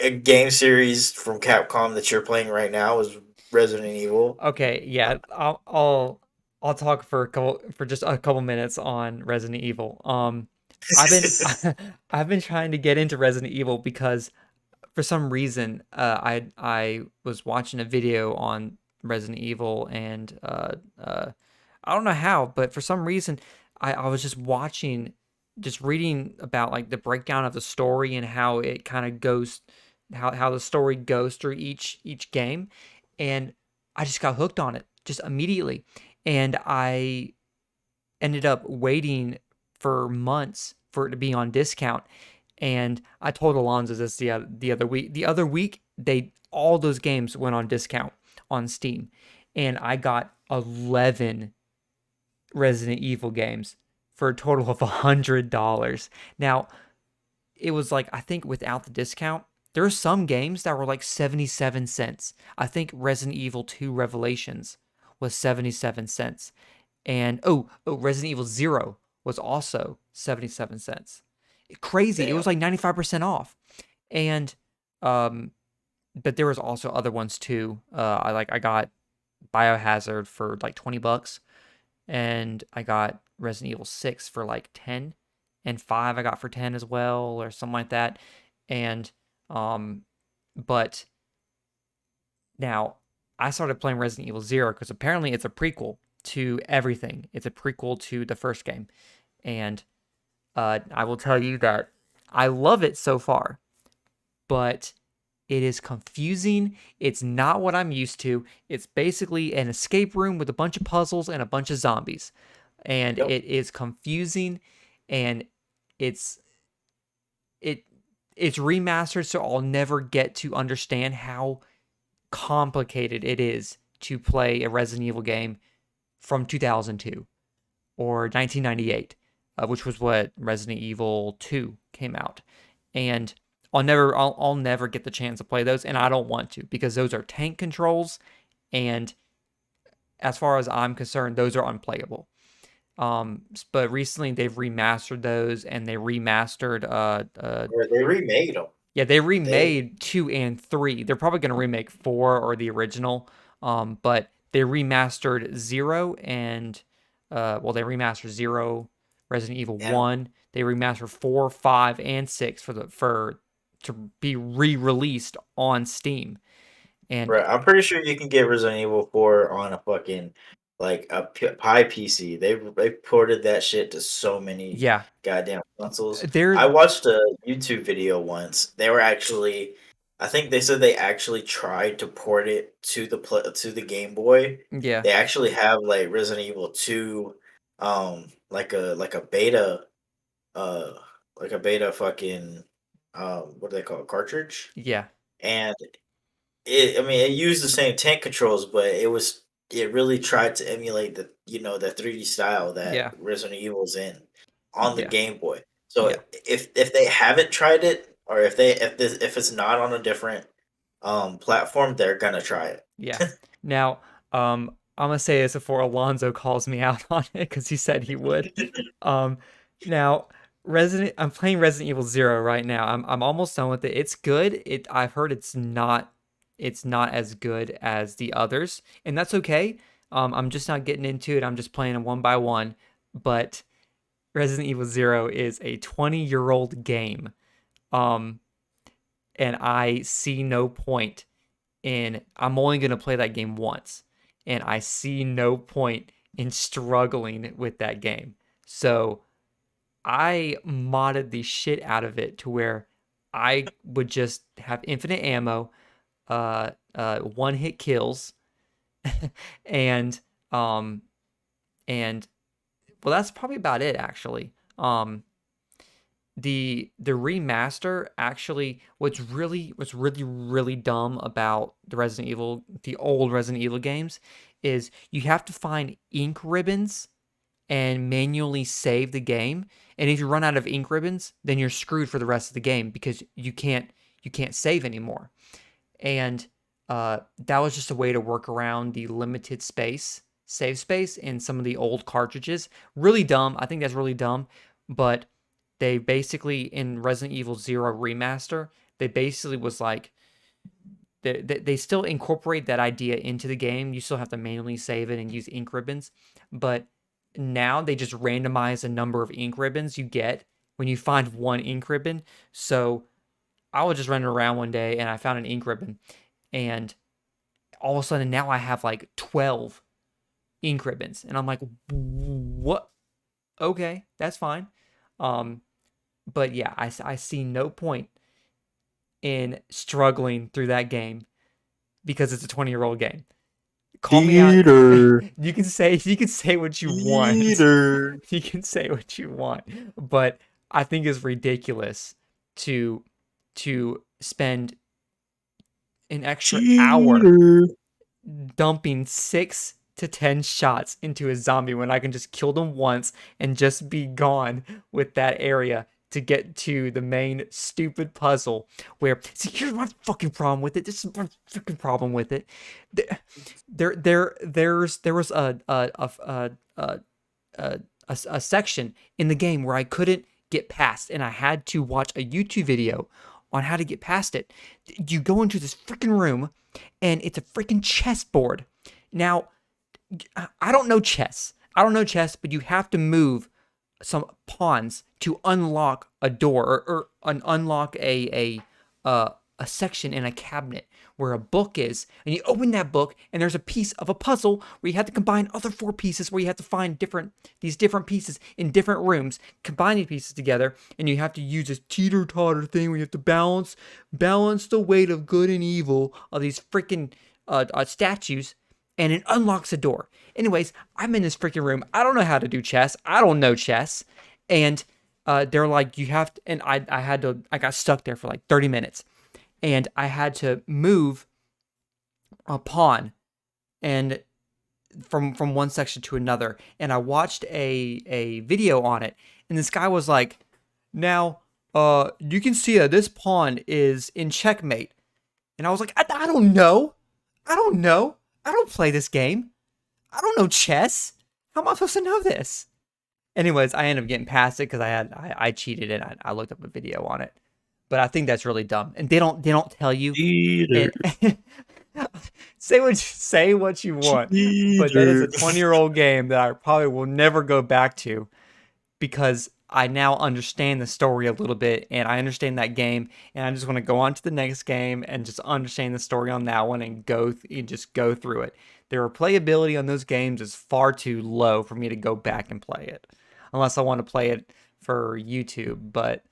A game series from Capcom that you're playing right now is Resident Evil. Okay, Uh, yeah, I'll talk for just a couple minutes on Resident Evil. I've been I've been trying to get into Resident Evil because for some reason I was watching a video on Resident Evil and I don't know how, but for some reason I was just reading about like the breakdown of the story and how it kind of goes how the story goes through each game, and I just got hooked on it just immediately. And I ended up waiting for months for it to be on discount. And I told Alonzo this the other week. The other week, they all those games went on discount on Steam, and I got 11 Resident Evil games for a total of $100. Now, it was like I think without the discount, There are some games that were like 77 cents. I think Resident Evil 2 Revelations was 77 cents. And Resident Evil 0 was also 77 cents. Crazy. It was Damn. like 95% off. And um but there was also other ones too. I got Biohazard for like 20 bucks, and I got Resident Evil 6 for like 10, and 5 I got for 10 as well, or something like that. And um but now I started playing Resident Evil 0 because apparently it's a prequel to everything. It's a prequel to the first game. And I will tell you that I love it so far, but it is confusing. It's not what I'm used to. It's basically an escape room with a bunch of puzzles and a bunch of zombies. And Yep. it is confusing, and it's it it's remastered, so I'll never get to understand how complicated it is to play a Resident Evil game from 2002 or 1998, which was what Resident Evil 2 came out. And I'll never get the chance to play those, and I don't want to because those are tank controls, and as far as I'm concerned, those are unplayable. But recently they've remastered those, and they remastered Or they remade them. yeah, they They remade 2 and 3. They're probably going to remake 4 or the original. But they remastered 0 and they remastered 0, Resident Evil and 1. They remastered 4, 5 and 6 for to be re-released on Steam. And right, I'm pretty sure you can get Resident Evil 4 on a fucking like a Pi PC. They ported that shit to so many yeah, goddamn consoles. they're I watched a YouTube video once. They were actually, I think they said they actually tried to port it to to the Game Boy. yeah, They actually have like Resident Evil 2, like a beta, uh, like a beta fucking, what do they call it, cartridge, yeah, and I mean, it used the same tank controls, but it really tried to emulate the 3D style that yeah, Resident Evil's in on the yeah, Game Boy. So yeah. if they haven't tried it, or if it's not on a different platform, they're gonna try Yeah. it. Now, I'm gonna say this before Alonzo calls me out on it because he said he would. Um, now, I'm playing Resident Evil Zero right now. I'm almost done with it. It's good. I've heard it's not as good as the others, and that's okay. I'm just not getting into it. I'm just playing them one by one. But Resident Evil Zero is a 20-year-old game. Um, and I see no point and I'm only going to play that game once. And I see no point in struggling with that game. So I modded the shit out of it to where I would just have infinite ammo, one hit kills, and um and well that's probably about it actually. The remaster actually what's really dumb about the old Resident Evil games is you have to find ink ribbons and manually save the game, and if you run out of ink ribbons then you're screwed for the rest of the game because you can't save anymore. And that was just a way to work around the limited save space in some of the old cartridges. Really dumb. I think that's really dumb. But they basically, in Resident Evil Zero Remaster, they basically was like, they still incorporate that idea into the game. You still have to manually save it and use ink ribbons. But now they just randomize the number of ink ribbons you get when you find one ink ribbon. So I was just running around one day and I found an ink ribbon, and all of a sudden now I have like 12 ink ribbons, and I'm like, what? Okay, that's fine. Um, but yeah, I see no point in struggling through that game because it's a 20-year-old game. Call me out. Cheater, You can say what you want. cheater, You can say what you want, but I think it's ridiculous to spend an extra hour cheater. dumping 6 to 10 shots into a zombie when I can just kill them once and just be gone with that area. to get to the main stupid puzzle. Where see, here's my fucking problem with it. This is my fucking problem with it. There was a section in the game where I couldn't get past, and I had to watch a YouTube video on how to get past it. You go into this freaking room, and it's a freaking chessboard. Now, I don't know chess. I don't know chess, but you have to move some pawns to unlock a door or unlock a section in a cabinet where a book is, and you open that book and there's a piece of a puzzle where you have to combine other four pieces, where you have to find these different pieces in different rooms, combine these pieces together, and you have to use this teeter-totter thing where you have to balance the weight of good and evil of these freaking statues, and it unlocks a door. Anyways, I'm in this freaking room. I don't know how to do chess. I don't know chess. And they're like, you have to, and I got stuck there for like 30 minutes. And I had to move a pawn and from one section to another. And I watched a video on it. And this guy was like, now, you can see that this pawn is in checkmate. And I was like, I don't know. I don't know. I don't play this game. I don't know chess. How am I supposed to know this? Anyways, I ended up getting past it because I cheated and I looked up a video on it. But I think that's really dumb, and they don't tell you. Cheater. And say what you want, but that is Cheater. a 20-year-old game that I probably will never go back to because I now understand the story a little bit, and I understand that game, and I just want to go on to the next game and just understand the story on that one and just go through it. The replayability on those games is far too low for me to go back and play it, unless I want to play it for YouTube, but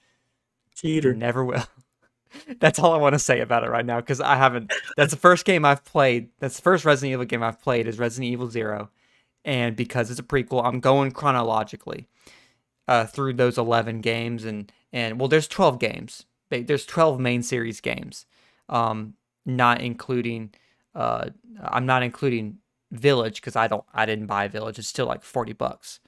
Cheater. never will. That's all I want to say about it right now because I haven't. That's the first game I've played. That's the first Resident Evil game I've played is Resident Evil Zero, and because it's a prequel, I'm going chronologically through those 11 games, and well, there's 12 games. There's 12 main series games, not including. I'm not including Village because I didn't buy Village. It's still like $40,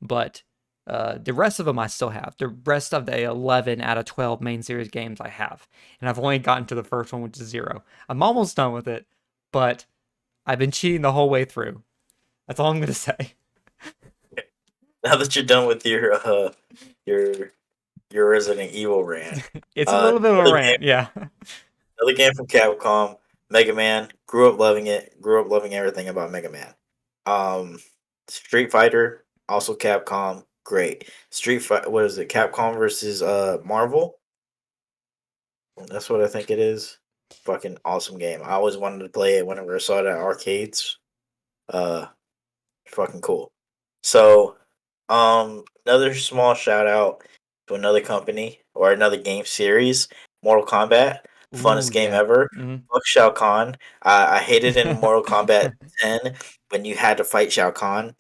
but the rest of them I still have. The rest of the 11 out of 12 main series games I have. And I've only gotten to the first one, which is Zero. I'm almost done with it, but I've been cheating the whole way through. That's all I'm going to say. Now that you're done with your your Resident Evil rant, It's a little bit of a another game, rant, yeah. another game from Capcom, Mega Man. Grew up loving it. Grew up loving everything about Mega Man. Um, Street Fighter, also Capcom, great. Street Fight, what is it? Capcom versus Marvel. That's what I think it is. Fucking awesome game. I always wanted to play it whenever I saw it at arcades. Uh, Fucking cool. So, another small shout out to another company or another game series, Mortal Kombat, Ooh, funnest game yeah. ever. Hmm. Fuck Shao Kahn. I hated in Mortal Kombat 10 when you had to fight Shao Kahn,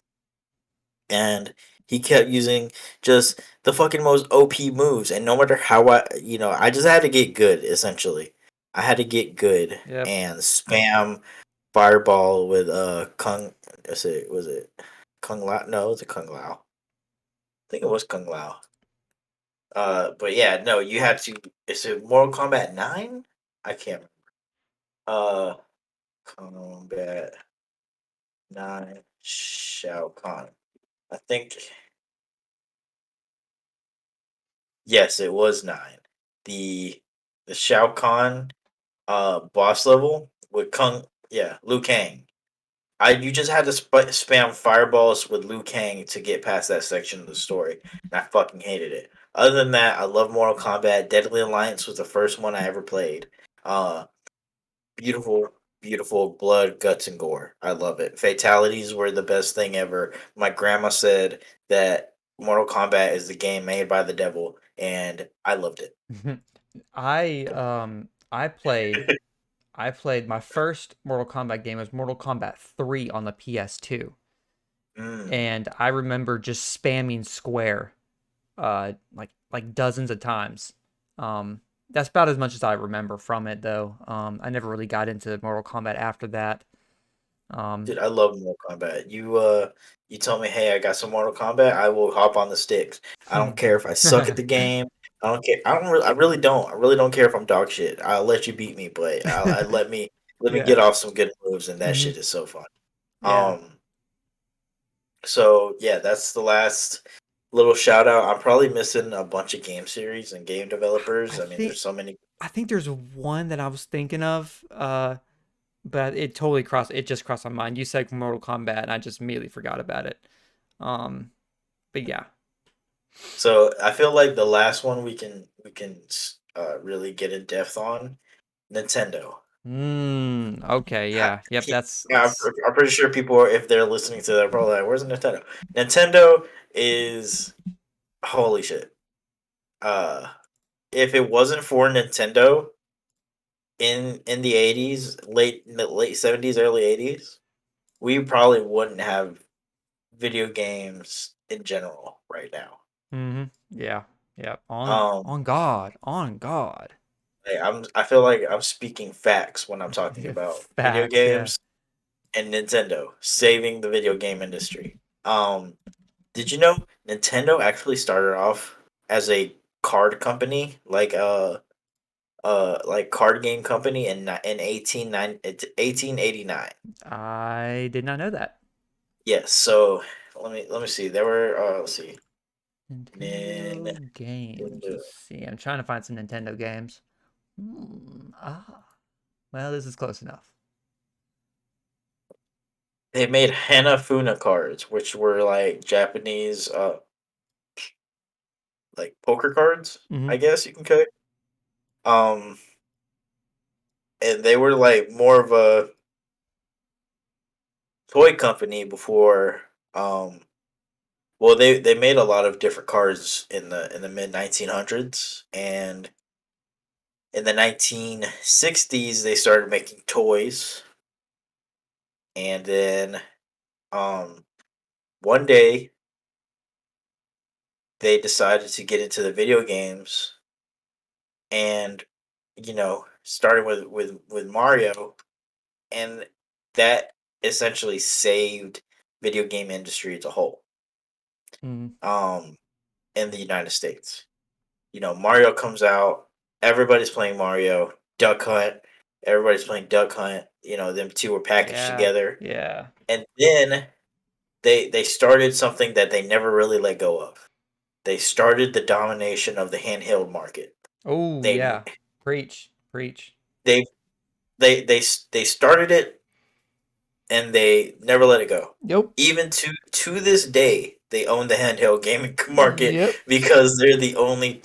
and he kept using just the fucking most OP moves, and no matter how I just had to get good. Essentially, I had to get good Yep. and spam fireball with Kung. Was it Kung Lao? No, it was a Kung Lao. I think it was Kung Lao. But yeah, no, you had to. Is it Mortal Kombat 9? I can't remember. Kombat 9 Shao Kahn. I think yes, it was 9. The the Shao Kahn boss level with Liu Kang. You just had to spam fireballs with Liu Kang to get past that section of the story, and I fucking hated it. Other than that, I love Mortal Kombat. Deadly Alliance was the first one I ever played. Uh, Beautiful, beautiful blood, guts, and gore. I love it. Fatalities were the best thing ever. My grandma said that Mortal Kombat is the game made by the devil, and I loved it. I played my first Mortal Kombat game was Mortal Kombat 3 on the PS2. Mm. And I remember just spamming square like dozens of times. That's about as much as I remember from it though. I never really got into Mortal Kombat after that. Um, Dude, I love Mortal Kombat. You tell me, hey, I got some Mortal Kombat, I will hop on the sticks. I don't care if I suck at the game. I don't care. I really don't. I really don't care if I'm dog shit. I'll let you beat me, but I let me yeah. get off some good moves, and that Hmm. shit is so fun. Yeah. Um, so yeah, that's the last little shout out. I'm probably missing a bunch of game series and game I developers. I mean, think there's so many. I think there's one that I was thinking of, but it just crossed my mind. You said Mortal Kombat, and I just immediately forgot about it. Um, but yeah. So I feel like the last one we can really get in depth on Nintendo. Okay, Ha- yeah. Yep, Yeah, that's I'm pretty sure people, if they're listening to that, are probably like, "Where's Nintendo?" Nintendo is holy shit. Uh, if it wasn't for Nintendo in the '80s, late '70s, early '80s, we probably wouldn't have video games in general right now. yeah. Yeah. Um, On God. On God. I feel like I'm speaking facts when I'm talking about video Facts, yeah. games and Nintendo saving the video game industry. Um, did you know Nintendo actually started off as a card company, like card game company in 1889. I did not know that. Yes, so let me see. There were let's see. Nintendo. Nintendo games. Let's see. I'm trying to find some Nintendo games. Well, this is close enough. They made Hanafuna cards, which were like Japanese like poker cards, Hmm. I guess you can say. Um and they were like more of a toy company before well they made a lot of different cards in the mid 1900s, and in the 1960s they started making toys, and then um one day they decided to get into the video games, and starting with Mario, and that essentially saved video game industry as a whole. Hmm. Um in the United States. Mario comes out, everybody's playing Mario, Duck Hunt, everybody's playing Duck Hunt, them two were packaged Yeah. together. Yeah. And then they started something that they never really let go of. They started the domination of the handheld market. Oh, They yeah. Preach. Preach. they they started it, and they never let it go. Yep. Even to this day, they own the handheld gaming market Yep. because they're the only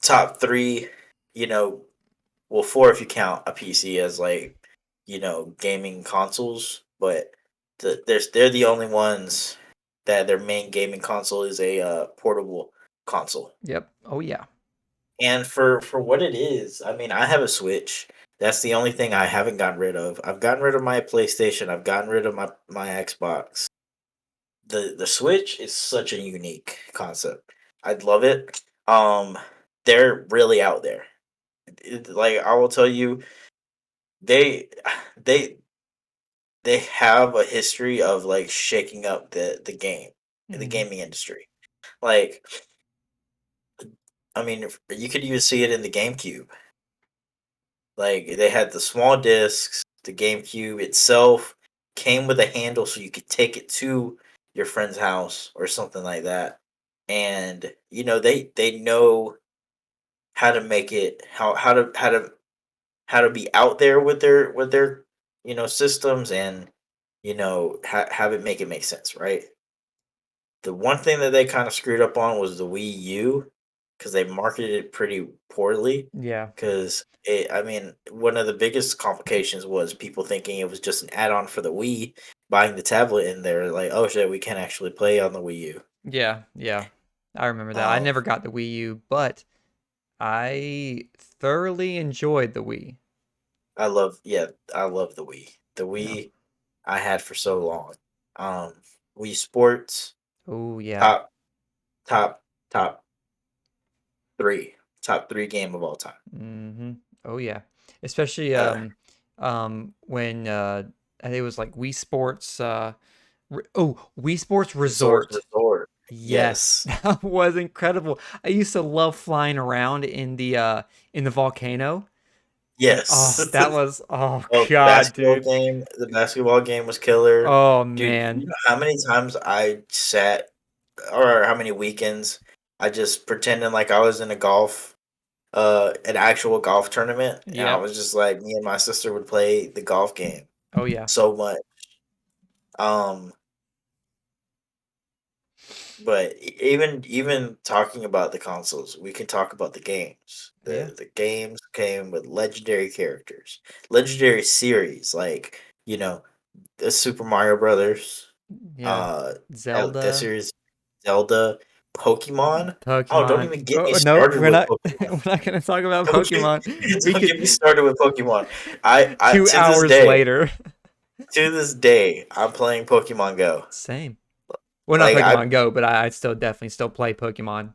top three, you know, well, four if you count a PC as like, gaming consoles, but they're the only ones that their main gaming console is a portable console. Yep. Oh, yeah. And for what it is, I mean, I have a Switch. That's the only thing I haven't gotten rid of. I've gotten rid of my PlayStation. I've gotten rid of my Xbox. The Switch is such a unique concept. I'd love it. They're really out there. Like I will tell you, they they they have a history of like shaking up the Hmm. gaming industry. Like, I mean, you could even see it in the GameCube. Like they had the small discs. The GameCube itself came with a handle so you could take it to your friend's house or something like that. And they know how to make it how to be out there with their systems, and have it make sense, right? The one thing that they kind of screwed up on was the Wii U, because they marketed it pretty poorly. Yeah. Because I mean, one of the biggest complications was people thinking it was just an add-on for the Wii, buying the tablet, and they're like, "Oh shit, we can't actually play on the Wii U." Yeah. Yeah. I remember that. I Um, never got the Wii U, but I thoroughly enjoyed the Wii. yeah, I love the Wii. The Yeah. Wii I had for so long. Um, Wii Sports, Oh, yeah. top top top three, top three game of all time. Hmm. Oh, yeah. Especially Uh, when I think it was like Wii Sports. Wii Sports Resort Resort. Resort. Yes, Yes. that was incredible. I used to love flying around in the volcano. And Yes. that was, oh Oh, god, dude. the basketball game was killer. Oh Dude, man. you know how many times I sat or how many weekends I just pretending like I was in a golf an actual golf tournament and I Yep. was just like me and my sister would play the golf game Oh yeah. so much. Um but even talking about the consoles, we can talk about the games. Yeah. The games came with legendary characters, legendary series like, you know, the Super Mario Brothers, Yeah. uh, that Zelda, series, Zelda, Pokemon. Oh, don't Pokemon. even get me Oh no, started we're with not Pokemon. we're not gonna talk about Don't get, Pokemon. We don't could get me started with Pokemon. I two hours later. to this day, I'm playing Pokemon Go. Same. Well, not Like Pokemon Go, but I still definitely still play Pokemon.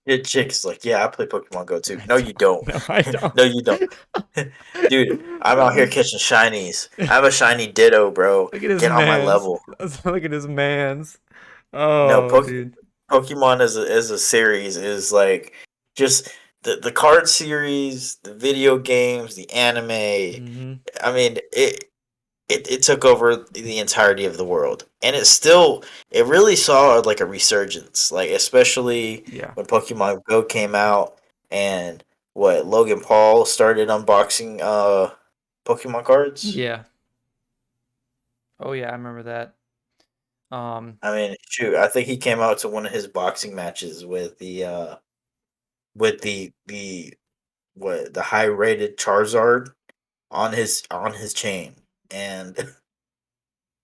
your chick's like, yeah, I play Pokemon Go too. I No, you don't. don't. No, I don't. No, you don't. Dude, I'm out here catching shinies. I have a shiny Ditto, bro. Look at his Get on my man's. level. Look at his man's. No, Oh, dude. Pokemon as a series is like just the card series, the video games, the anime. Mm-hmm. I mean, it took over the entirety of the world, and it still it really saw like a resurgence, like especially Yeah. when Pokemon Go came out and what Logan Paul started unboxing Pokemon cards. Yeah. Oh yeah, I remember that. Um, I mean, shoot, I think he came out to one of his boxing matches with the what the high rated Charizard on his chain, and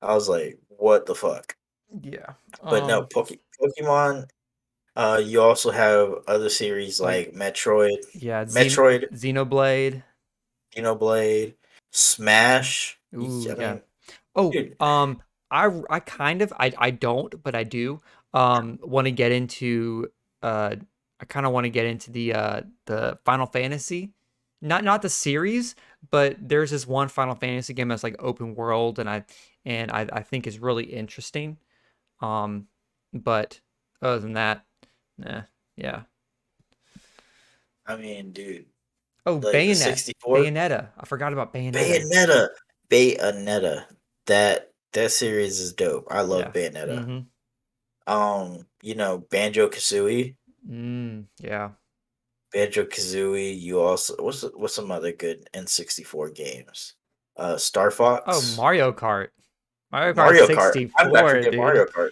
I was like, what the fuck? yeah. But no, Pokemon. You also have other series Like like Metroid, yeah, Metroid, Xenoblade. Xenoblade, Smash. Ooh, I yeah. mean, Oh, dude, I kind of I don't, but I do want to get into I kind of want to get into the Final Fantasy. Not the series, but there's this one Final Fantasy game that's like open world and I think is really interesting. Um but other than that, nah, yeah. I mean, dude, Oh, like the 64 Bayonetta. I forgot about Bayonetta. Bayonetta, Bayonetta. That series is dope. I love Yeah. Bayonetta. Mhm. You know, Banjo Kazooie. Yeah. Banjo Kazooie. You also what's some other good N64 games? Star Oh, Fox, Mario Kart. Mario Kart Mario Kart. I'm about to 64, get dude. Mario Kart,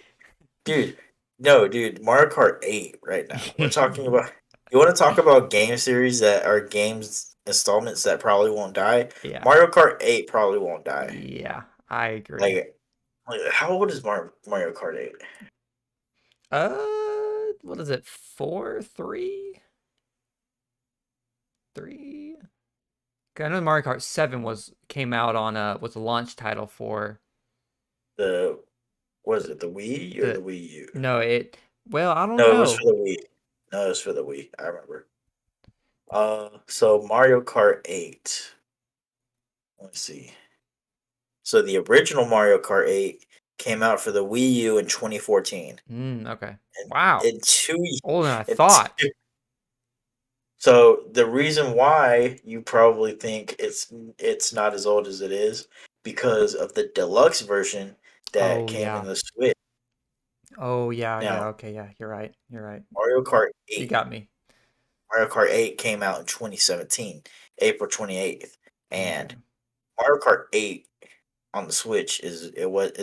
dude. No, dude, Mario Kart 8 right now. We're talking about. You want to talk about game series that are games installments that probably won't die? Yeah. Mario Kart 8 probably won't die. Yeah, I agree. Like, how old is Mario Kart 8? What is it? 4, 3, 3? 'Cause I know Mario Kart 7 came out on was a launch title for The was the it the Wii or the the Wii U? no, it well, I don't No, it was know. for the Wii. No, it was for the Wii. I remember. So Mario Kart 8. Let's see. So the original Mario Kart 8 came out for the Wii U in 2014. Okay. And Wow. in two, Older than I in thought. two, so the reason why you probably think it's not as old as it is because of the deluxe version that Oh came in yeah. the Switch. Oh yeah, yeah. Now, Okay, yeah. You're right. You're right. Mario Kart You 8, got me. Mario Kart 8 came out in 2017, April 28th, Okay. and Mario Kart 8 on the Switch is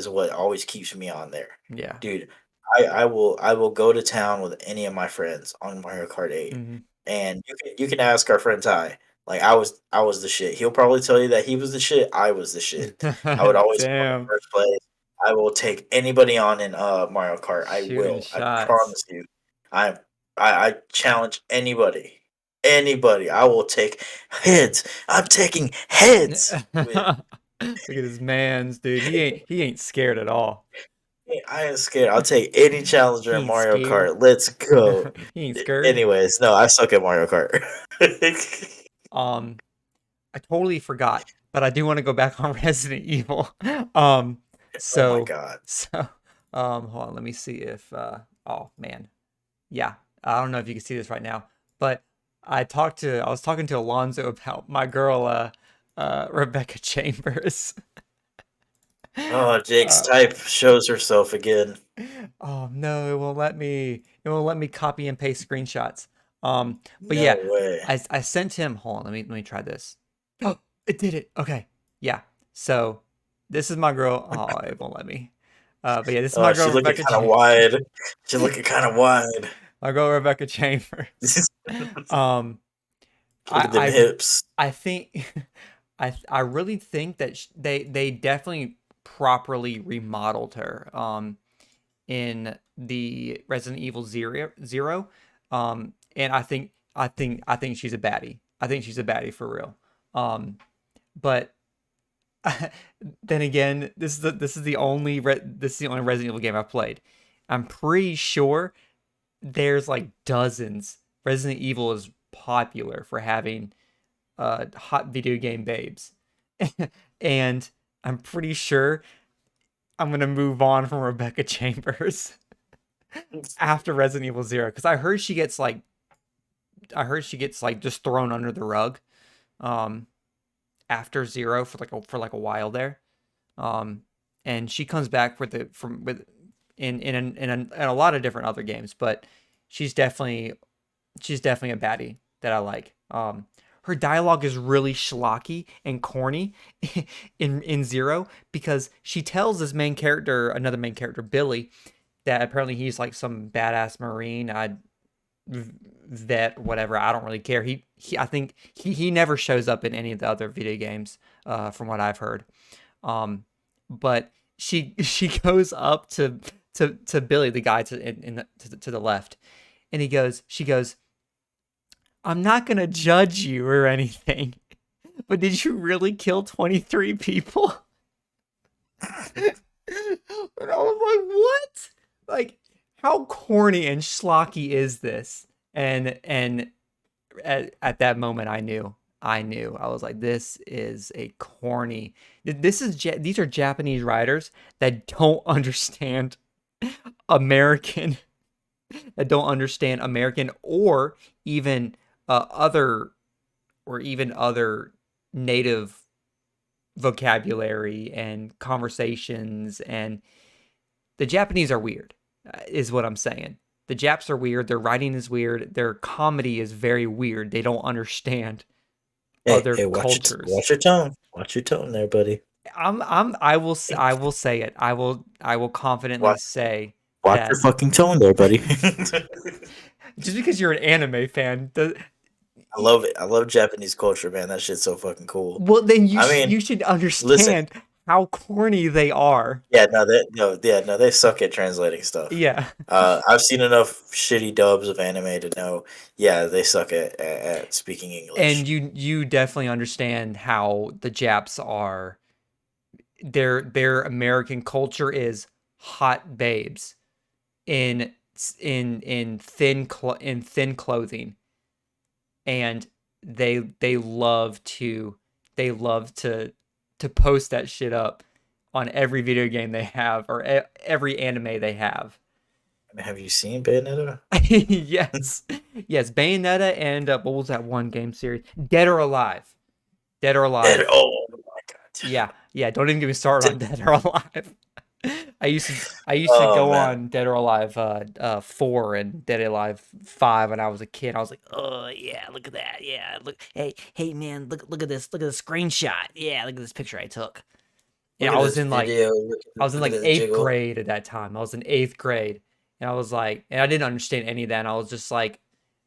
what always keeps me on there. Yeah. Dude, I will go to town with any of my friends on Mario Kart 8. Mhm. And you can ask our friend Ty. Like I was the shit. He'll probably tell you that he was the shit. I was the shit. I would always come in Damn. first place. I will take anybody on in Mario Kart. I Shooting will. I shots. promise you. I'm I challenge anybody. Anybody. I will take heads. I'm taking heads with Look at his man's, dude. He ain't scared at all. I ain't scared. I'll take any challenger He in ain't Mario scared. Kart. Let's go. He ain't scared. Anyways, no, I suck at Mario Kart. Um, I totally forgot. but I do want to go back on Resident Evil. Um, Oh my so god. so hold on, let me see if oh man, yeah, I don't know if you can see this right now, but I was talking to Alonzo about my girl Rebecca Chambers. Oh, Jake's uh, type shows herself again. oh no, it won't let me copy and paste screenshots. But No yeah, way. I sent him. Hold on, let me try this. Oh, it did it. Okay, yeah. So this is my girl. Oh, it won't let me. But yeah, this is my Oh, girl she's looking Rebecca kind of Chambers. wide. She's looking kind of wide. My girl Rebecca Chambers. Um, Look at them I hips. I think I really think that they definitely properly remodeled her. In the Resident Evil Zero. And I think she's a baddie. I think she's a baddie for real. But then again, this is the only Resident Evil game I've played. I'm pretty sure there's like dozens. Resident Evil is popular for having hot video game babes, and I'm pretty sure I'm gonna move on from Rebecca Chambers after Resident Evil Zero because I heard she gets like just thrown under the rug um after Zero for like a while there. Um and she comes back with it from with in a lot of different other games, but she's definitely she's definitely a baddie that I like. Her dialogue is really schlocky and corny in Zero because she tells this main character, another main character, Billy, that apparently he's like some badass marine. Vet, whatever. I don't really care. I think he never shows up in any of the other video games, from what I've heard. Um, but she goes up to Billy, the guy to the left, and she goes, "I'm not gonna judge you or anything, but did you really kill 23 people?" And I was like, "What? Like, how corny and schlocky is this?" And at that moment, I knew. I was like, "This is a corny. These are Japanese writers that don't understand American, that don't understand American even other even other native vocabulary and conversations, and the Japanese are weird, is what I'm saying. The Japs are weird. Their writing is weird. Their comedy is very weird. They don't understand Hey, other hey, cultures. watch your tone. Watch your tone there, buddy. I will say it. I will confidently Watch, say watch your that fucking tone there, buddy. just because you're an anime fan, I love it. I love Japanese culture, man. That shit's so fucking cool. well, then I mean, you should listen. understand how corny they are. No, they suck at translating stuff. Yeah. I've seen enough shitty dubs of anime to know, yeah, they suck at speaking And English. you definitely understand how the Japs are. Their American culture is hot babes in in thin clothing, and they love they love to post that shit up on every video game they have or every anime they have. I mean, have you seen Bayonetta? Yes, yes, Bayonetta and what was that one game series? Dead or Alive. Dead or Dead. Alive. Oh my god. Yeah, yeah. Don't even get me started on Did- Dead or Alive. I used to oh go man. on Dead or Alive 4 and Dead or Alive 5 when I was a kid. I was like, oh yeah, look at that. Yeah, look, hey man, look at this screenshot. Yeah, look at this picture I took. And Look at this video. I was in Look at like this eighth jiggle. grade at that time. I was in eighth grade, and I was like, and I didn't understand any of that. And I was just like,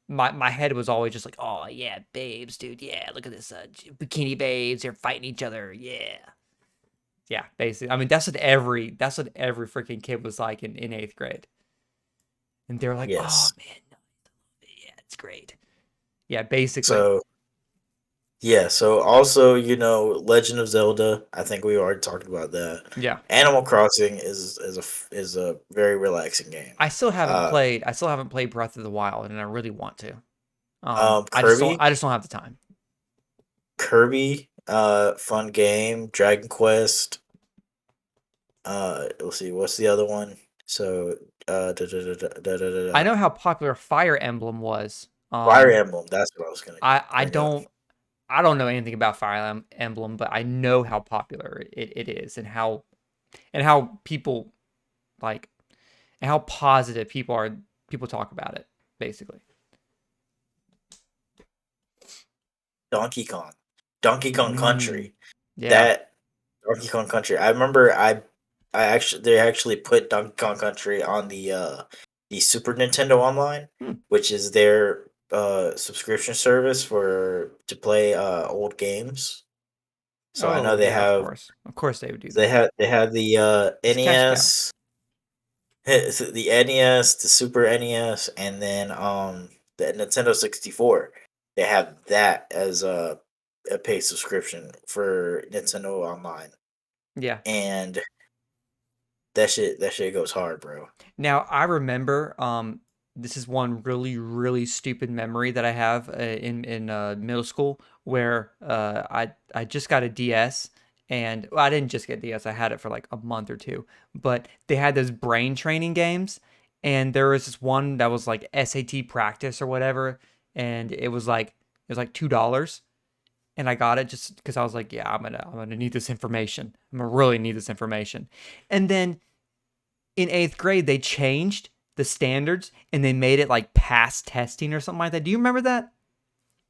my head was always just like, oh yeah, babes, dude, yeah, look at this bikini babes, they're fighting each other, yeah, yeah, basically. I mean, that's what every freaking kid was like in eighth grade, and they're like, oh Yes. man, no, yeah, it's great, yeah, basically, So yeah, so also, Legend of Zelda, I think we already talked about that. yeah. Animal Crossing is a very relaxing game. Uh I still haven't played Breath of the Wild, and I really want to. Kirby, I just don't have the time. Kirby, fun game. Dragon Quest. Let's see, what's the other one? So, da, da, da, da, da, da, da, I da. know how popular Fire Emblem was. Fire Emblem. That's what I was gonna I bring up. don't know anything about Fire Emblem, but I know how popular it is and how people like and how positive people talk about it basically. Donkey Kong. Donkey Kong Mm, Country. yeah. That Donkey Kong Country. I remember I actually they actually put Donkey Kong Country on the Super Nintendo Online, Hmm. which is their subscription service for to play old games. So I Oh know yeah, of course they would do that. they have the It's cash cow. NES, the NES, the Super NES, and then the Nintendo 64. They have that as a paid subscription for Nintendo Online, Yeah. and that shit goes hard, bro. Now I remember this is one really stupid memory that I have in middle school where I just got a DS and well, I didn't just get a DS, I had it for like a month or two, but they had those brain training games and there was this one that was like SAT practice or whatever and it was like $2 and I got it just because I was like, yeah, I'm gonna need this information. I'm gonna really need this information. And then in eighth grade, they changed the standards and they made it like pass testing or something like that. Do you remember that?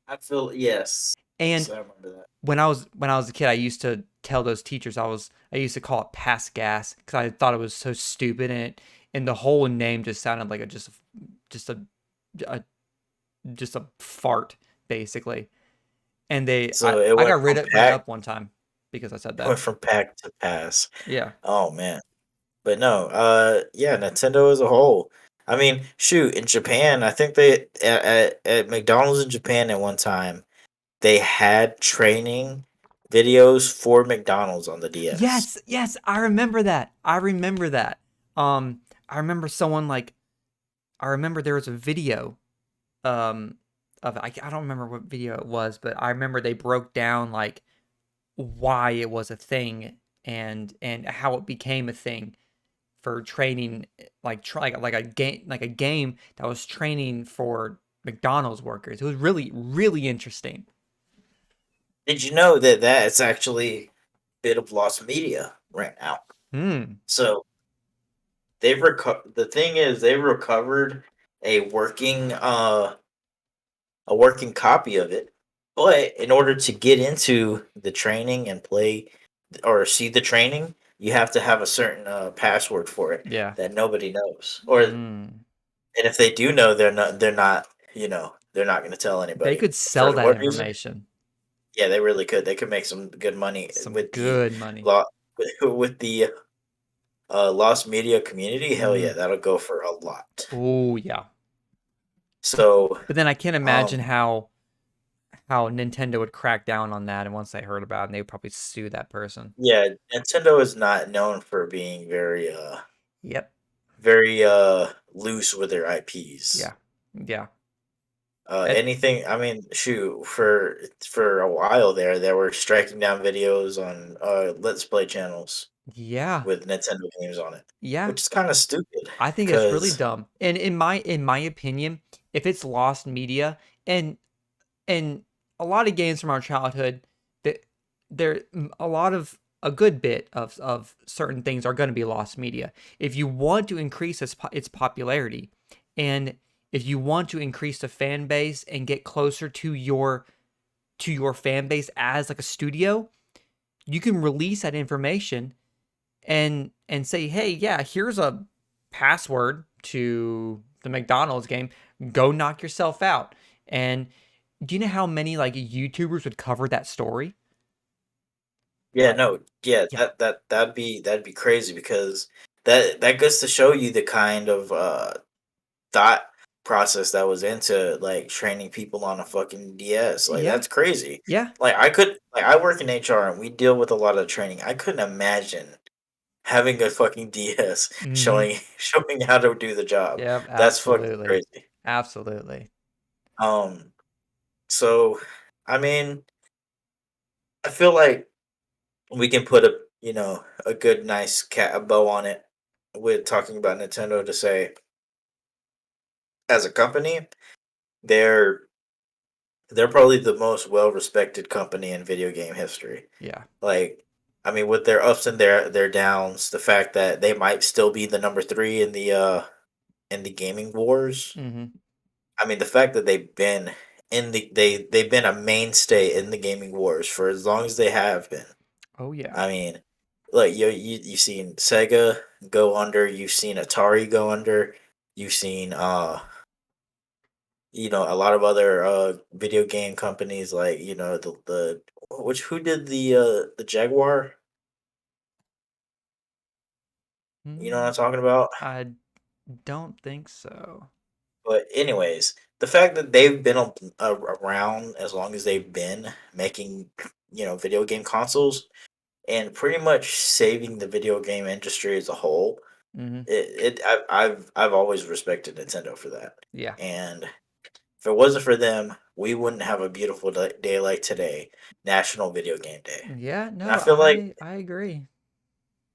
I feel yes, yes, And I remember that. when I was a kid, I used to tell those teachers I used to call it pass gas because I thought it was so stupid and the whole name just sounded like just a just a fart basically. And So it I went got from written pack, up one time because I said it that. went from pack to pass. Yeah. Oh man, but no, yeah, Nintendo as a whole. I mean, shoot, in Japan, I think they at McDonald's in Japan at one time they had training videos for McDonald's on the DS. Yes, I remember that. I remember that. I remember someone like I remember there was a video um of I don't remember what video it was, but I remember they broke down like why it was a thing and how it became a thing for training like like a game that was training for McDonald's workers. It was really interesting. Did you know that that's actually a bit of lost media right now? Hmm. So the thing is they recovered a working uh a working copy of it, but in order to get into the training and play or see the training, you have to have a certain password for it Yeah. that nobody knows. Or and Hmm. if they do know, they're not they're not going to tell They anybody. could sell For that what reason? information. Yeah, they really could. They could make some good money Some with the good money. law with the lost media community. Hell yeah, Mm. that'll go for a lot. Oh yeah. So, But then I can't imagine um, how Nintendo would crack down on that, and once they heard about it, they would probably sue that person. yeah, Nintendo is not known for being Yep. very loose with their IPs. Yeah. Yeah. It, Anything, I mean, shoot, for a while there, they were striking down videos on Let's Play channels yeah. with Nintendo games on it, Yeah. which is kind of stupid I think it's really because dumb. And in my opinion, if it's lost media and and a lot of games from our childhood that there a lot of a good bit of certain things are going to be lost media. If you want to increase its popularity and if you want to increase the fan base and get closer to your fan base as like a studio, you can release that information and say, "Hey, yeah, here's a password to the McDonald's game. Go knock yourself out." And do you know how many like YouTubers would cover that story? yeah, Like, no, yeah, yeah, that'd be crazy because that goes to show you the kind of thought process that was into like training people on a fucking DS. Like yeah, that's crazy. yeah. Like I work in HR and we deal with a lot of training. I couldn't imagine having a fucking DS Mm-hmm. showing how to do the job. Yep, That's fucking absolutely. crazy. Absolutely. Um so I mean I feel like we can put a good nice a bow on it with talking about Nintendo to say as a company, they're they're probably the most well respected company in video game history. Yeah. Like, I mean, with their ups and their downs, the fact that they might still be the number three in the gaming wars. Mm-hmm. I mean, the fact that they've been a mainstay in the gaming wars for as long as they have been. Oh yeah. I mean, like you've seen Sega go under, you've seen Atari go under, you've seen a lot of other video game companies like the which who did the Jaguar. You know what Mm, I'm talking about? I don't think so. But anyways, the fact that they've been around as long as they've been making video game consoles and pretty much saving the video game industry as a whole, Mm-hmm. I've always respected Nintendo for that. Yeah. And if it wasn't for them, we wouldn't have a beautiful day like today, National Video Game Day. Yeah. And No, I agree.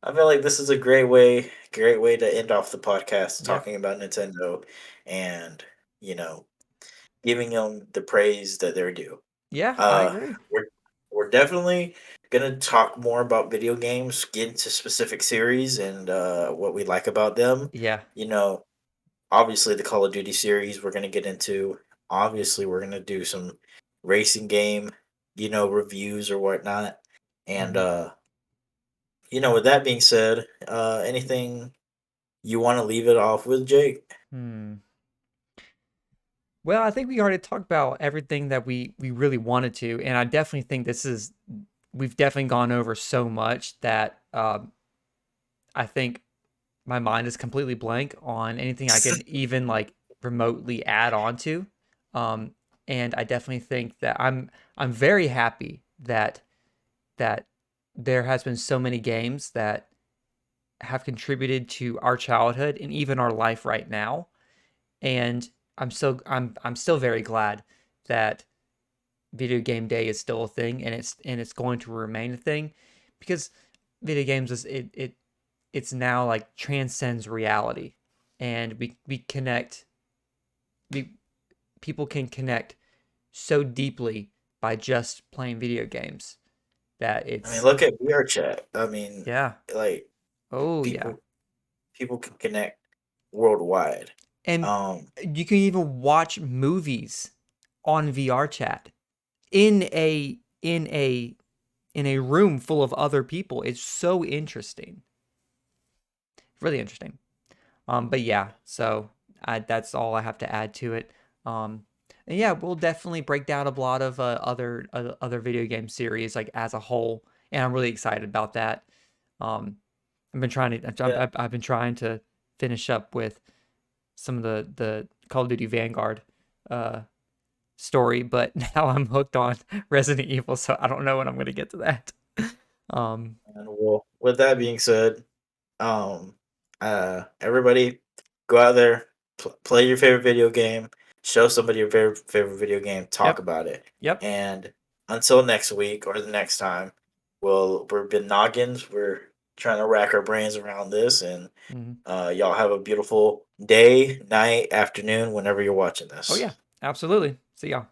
I feel like this is a great way to end off the podcast Yep. talking about Nintendo and you know giving them the praise that they're due. Yeah, I Uh, agree. we're definitely gonna talk more about video games, get into specific series and what we like about them. Yeah. You know, obviously the Call of Duty series we're gonna get into. Obviously, we're gonna do some racing game, reviews or whatnot. And Mm-hmm. with that being said, anything you want to leave it off with, Jake? Hmm. Well, I think we already talked about everything that we really wanted to, and I definitely think we've definitely gone over so much that I think my mind is completely blank on anything I can even like remotely add on to. Um, and I definitely think that I'm very happy that there has been so many games that have contributed to our childhood and even our life right now. And I'm still very glad that video game day is still a thing and it's going to remain a thing because video games it's now like transcends reality and we connect we people can connect so deeply by just playing video games that I mean, it's look at VR chat. I mean, yeah. like Oh yeah. people people can connect worldwide. And Um, you can even watch movies on VR chat in a room full of other people. It's so interesting. Really interesting. But yeah, so that's all I have to add to it. Um, and yeah, we'll definitely break down a lot of other video game series like as a whole, and I'm really excited about that. Um, yeah, I've been trying to finish up with some of the Call of Duty Vanguard uh story, but now I'm hooked on Resident Evil, so I don't know when I'm gonna get to that. Um, and well, with that being said, everybody go out there, play your favorite video game, show somebody your favorite video game, talk yep, about it, yep. and until next week or the next time, we've been Noggins. We're trying to rack our brains around this, and Mhm. y'all have a beautiful day, night, afternoon, whenever you're watching Oh this. yeah, absolutely. See ya.